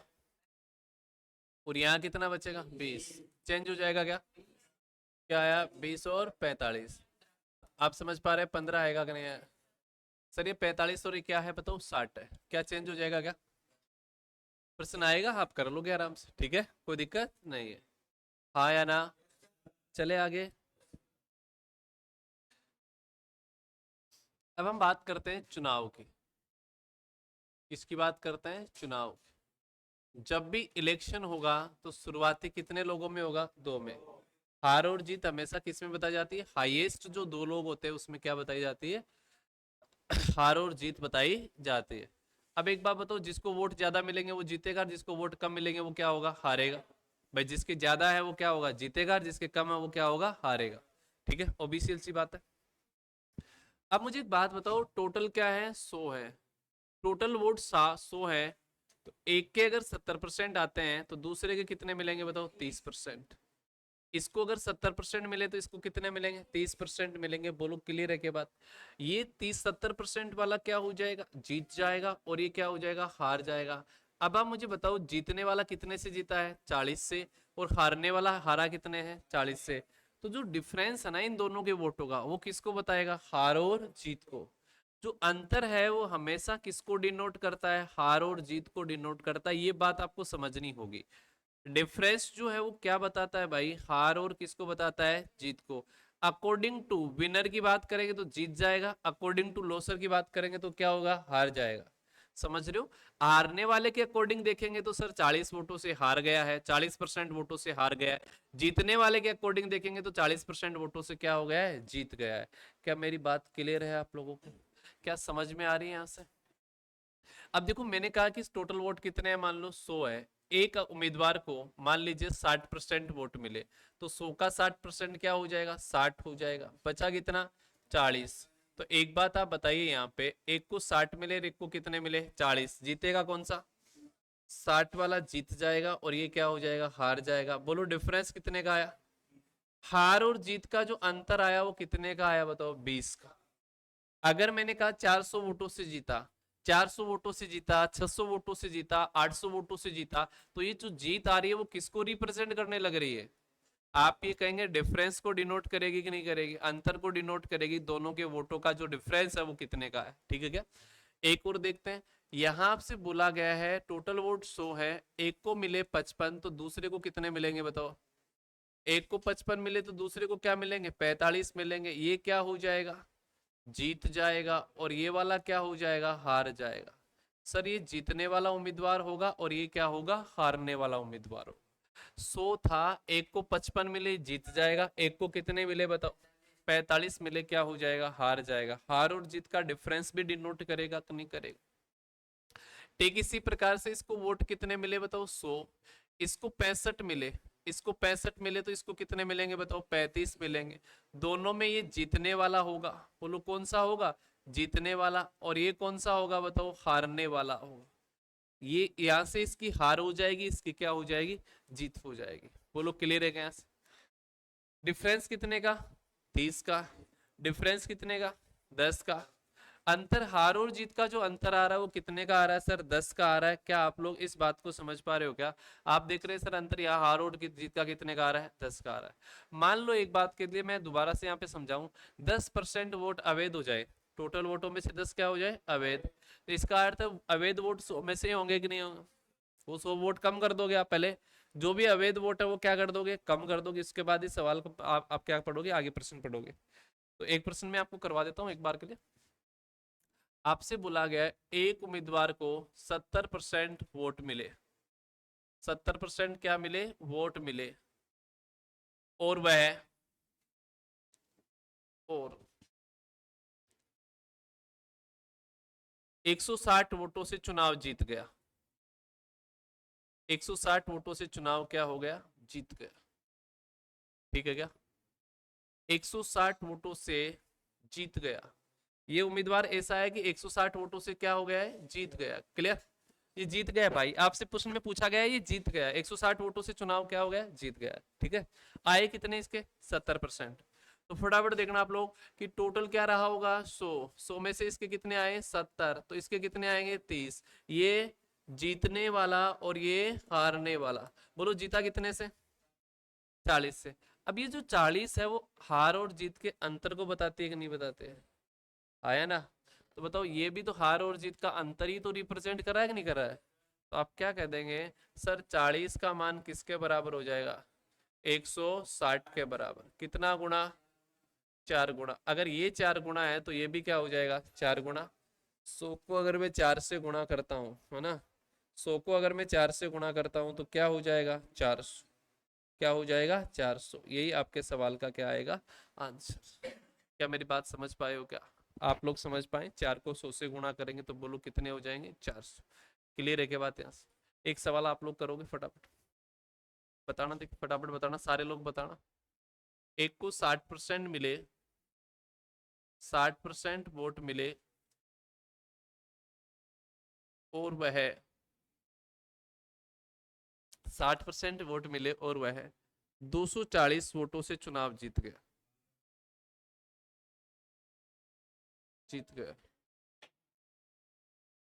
S1: और यहाँ कितना बचेगा 20। चेंज हो जाएगा क्या, क्या आया 20 और 45। आप समझ पा रहे हैं 15 आएगा कि नहीं आया। सर ये 45 और ये क्या है बताओ 60 है, क्या चेंज हो जाएगा क्या, प्रश्न आएगा आप कर लोगे आराम से, ठीक है कोई दिक्कत नहीं है, हाँ या ना। चले आगे। अब हम बात करते हैं चुनाव की। किसकी बात करते हैं, चुनाव की। जब भी इलेक्शन होगा तो शुरुआती कितने लोगों में होगा, दो में। हार और जीत हमेशा किस में बताई जाती है, हाईएस्ट जो दो लोग होते हैं उसमें क्या बताई जाती है, हार और जीत बताई जाती है। अब एक बात बताओ, जिसको वोट ज्यादा मिलेंगे वो जीतेगा, जिसको वोट कम मिलेंगे वो क्या होगा, हारेगा। भाई जिसके ज्यादा है वो क्या होगा, जीतेगा, जिसके कम है वो क्या होगा, हारेगा। ठीक है, ओबीसी सी बात है। अब मुझे एक बात बताओ, टोटल क्या है 100 है, टोटल वोट 100 है, तो एक के अगर 70% आते हैं तो दूसरे के कितने मिलेंगे बताओ, 30%। इसको अगर 70% मिले तो इसको कितने मिलेंगे, 30% मिलेंगे। बोलो क्लियर है के बात। ये 30-70% वाला क्या हो जाएगा, जीत जाएगा, और ये क्या हो जाएगा, हार जाएगा। अब आप मुझे बताओ, जीतने वाला कितने से जीता है, 40 से, और हारने वाला हारा कितने हैं, 40 से। तो जो डिफरेंस है ना इन दोनों के वोटों का, वो किसको बताएगा, हार और जीत को। जो अंतर है वो हमेशा किसको डिनोट करता है, हार और जीत को डिनोट करता है। ये बात आपको समझनी होगी। डिफरेंस जो है वो क्या बताता है भाई, हार और किसको बताता है, जीत को। अकॉर्डिंग टू विनर की बात करेंगे तो जीत जाएगा, अकॉर्डिंग टू लॉसर की बात करेंगे तो क्या होगा, हार जाएगा। समझ रहे हो। हारने वाले के अकॉर्डिंग देखेंगे तो सर 40 वोटों से हार गया है, 40% वोटों से हार गया है। जीतने वाले के अकॉर्डिंग देखेंगे तो 40% वोटों से क्या हो गया है, जीत गया है। क्या मेरी बात क्लियर है आप लोगों को, क्या समझ में आ रही है यहाँ से। अब देखो मैंने कहा कि टोटल वोट कितने हैं, मान लो 100 है। एक उम्मीदवार को मान लीजिए 60% वोट मिले, तो 100 का 60% क्या हो जाएगा, 60 हो जाएगा। बचा कितना, 40। तो एक बात आप बताइए, यहाँ पे एक को 60 मिले और एक को कितने मिले, 40। जीतेगा कौन सा, 60 वाला जीत जाएगा, और ये क्या हो जाएगा, हार जाएगा। बोलो डिफरेंस कितने का आया, हार और जीत का जो अंतर आया वो कितने का आया बताओ, 20 का। अगर मैंने कहा 400 वोटों से जीता, 400 वोटों से जीता, 600 वोटों से जीता, 800 वोटों से जीता, तो ये जो जीत आ रही है वो किसको रिप्रेजेंट करने लग रही है, आप ये कहेंगे डिफरेंस को डिनोट करेगी कि नहीं करेगी, अंतर को डिनोट करेगी। दोनों के वोटों का जो डिफरेंस है वो कितने का है, ठीक है क्या। एक और देखते हैं, यहां आपसे बोला गया है टोटल वोट 100 है, एक को मिले 55, तो दूसरे को कितने मिलेंगे बताओ। एक को 55 मिले तो दूसरे को क्या मिलेंगे, 45 मिलेंगे। ये क्या हो जाएगा, जीत जाएगा, और ये वाला क्या हो जाएगा, हार जाएगा। सर ये जीतने वाला उम्मीदवार होगा और ये क्या होगा, हारने वाला उम्मीदवार होगा। 100 था, एक को 55 मिले जीत जाएगा, एक को कितने मिले बताओ, 45 मिले, क्या हो जाएगा, हार जाएगा। हार और जीत का डिफरेंस भी डिनोट करेगा कि नहीं करेगा। ठीक इसी प्रकार से इसको वोट कितने मिले बताओ, 100। इसको 65 मिले, इसको 65 मिले, तो इसको कितने मिलेंगे बताओ, 35 मिलेंगे। दोनों में ये जीतने वाला होगा, बोलो कौन सा होगा, जीतने वाला। और ये कौन सा होगा बताओ, हारने वाला होगा। ये यहां से इसकी हार हो जाएगी, इसकी क्या हो जाएगी, जीत हो जाएगी। बोलो क्लियर है क्या। डिफरेंस कितने का, 30 का। डिफरेंस कितने का, 10 का। अंतर हार और जीत का जो अंतर आ रहा है वो कितने का आ रहा है सर, 10 का आ रहा है। क्या आप लोग इस बात को समझ पा रहे हो क्या। आप देख रहे हैं सर अंतर यहाँ हार और जीत का कितने का आ रहा है, 10 का आ रहा है। मान लो एक बात के लिए मैं दोबारा से यहाँ पे समझाऊं, 10% वोट अवैध हो जाए, टोटल वोटों में से 10 क्या हो जाए, अवैध। तो इसका अर्थ अवैध वोट 100 में से होंगे कि नहीं होंगे, वो 100 वोट कम कर दोगे आप पहले। जो भी अवैध वोट है वो क्या कर दोगे, कम कर दोगे। इसके बाद इस सवाल को आप क्या पढ़ोगे, आगे प्रश्न पढ़ोगे। तो एक प्रश्न मैं आपको करवा देता हूँ एक बार के लिए। आपसे बोला गया है एक उम्मीदवार को 70% वोट मिले, 70% क्या मिले, वोट मिले, और वह और 160 वोटों से चुनाव जीत गया, 160 वोटों से चुनाव क्या हो गया, जीत गया। ठीक है क्या, 160 वोटों से जीत गया। ये उम्मीदवार ऐसा है कि 160 वोटों से क्या हो गया है, जीत गया। क्लियर, ये जीत गया भाई। आपसे प्रश्न में पूछा गया है, ये जीत गया, 160 वोटों से चुनाव क्या हो गया, जीत गया। ठीक है, आए कितने इसके, 70%। तो फटाफट देखना आप लोग कि टोटल क्या रहा होगा 100 में से इसके कितने आए 70, तो इसके कितने आएंगे 30। ये जीतने वाला और ये हारने वाला, बोलो जीता कितने से 40 से। अब ये जो 40 है वो हार और जीत के अंतर को बताती है कि नहीं बताते हैं, आया ना। तो बताओ ये भी तो हार और जीत का अंतर ही तो रिप्रेजेंट कर रहा है कि नहीं कर रहा है। तो आप क्या कह देंगे सर 40 का मान किसके बराबर हो जाएगा 160 के बराबर, कितना गुना 4 गुना। अगर ये 4 गुना है तो ये भी क्या हो जाएगा 4 गुना। 100 को अगर मैं 4 से गुणा करता हूँ है ना, 100 को अगर मैं 4 से गुणा करता हूँ तो क्या हो जाएगा 400, क्या हो जाएगा 400। यही आपके सवाल का क्या आएगा आंसर। क्या मेरी बात समझ पाए हो क्या आप लोग, समझ पाए 4 को 100 से गुणा करेंगे तो बोलो कितने हो जाएंगे 400। क्लियर है क्या बात यहाँ से। एक सवाल आप लोग करोगे फटाफट बताना, देख फटाफट बताना सारे लोग बताना। एक को 60% मिले, 60% वोट मिले और वह 60% वोट मिले और वह 240 वोटों से चुनाव जीत गया, जीत गया।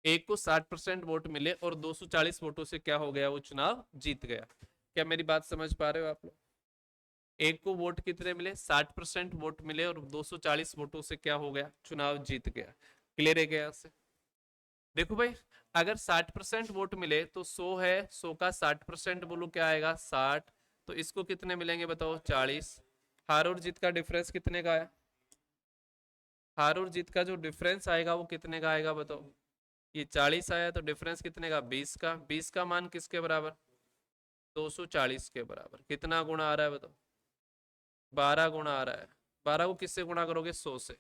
S1: एक को 60% वोट मिले और 240 वोटों से क्या हो गया वो चुनाव जीत गया। क्या मेरी बात समझ पा रहे हो आप लोग। एक को वोट कितने मिले 60% वोट मिले और 240 वोटों से क्या हो गया चुनाव जीत गया। क्लियर है क्या से। देखो भाई अगर 60% वोट मिले तो 100 है, 100 का 60% बोलो क्या आएगा 60, तो इसको कितने मिलेंगे बताओ 40। हार और जीत का डिफरेंस कितने का है, हार और जीत का जो डिफरेंस आएगा वो कितने का आएगा बताओ। ये 40 आया तो डिफरेंस कितने का 20 का, 20 का मान किसके बराबर 240 के बराबर। कितना गुणा आ रहा है बताओ 12 गुणा आ रहा है। 12 को किससे गुणा करोगे 100 से,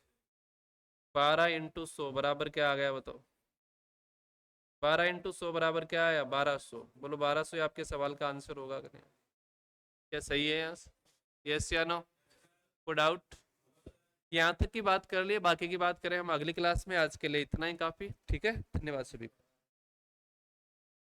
S1: 12 इंटू 100 बराबर क्या आ गया बताओ 12 इंटू 100 बराबर क्या आया 1200। बोलो 1200 आपके सवाल का आंसर होगा कि नहीं। क्या सही है यहाँ, यस या नो, को डाउट। यहाँ तक की बात कर लिए, बाकी की बात करें हम अगली क्लास में। आज के लिए इतना ही काफी, ठीक है। धन्यवाद सभी को।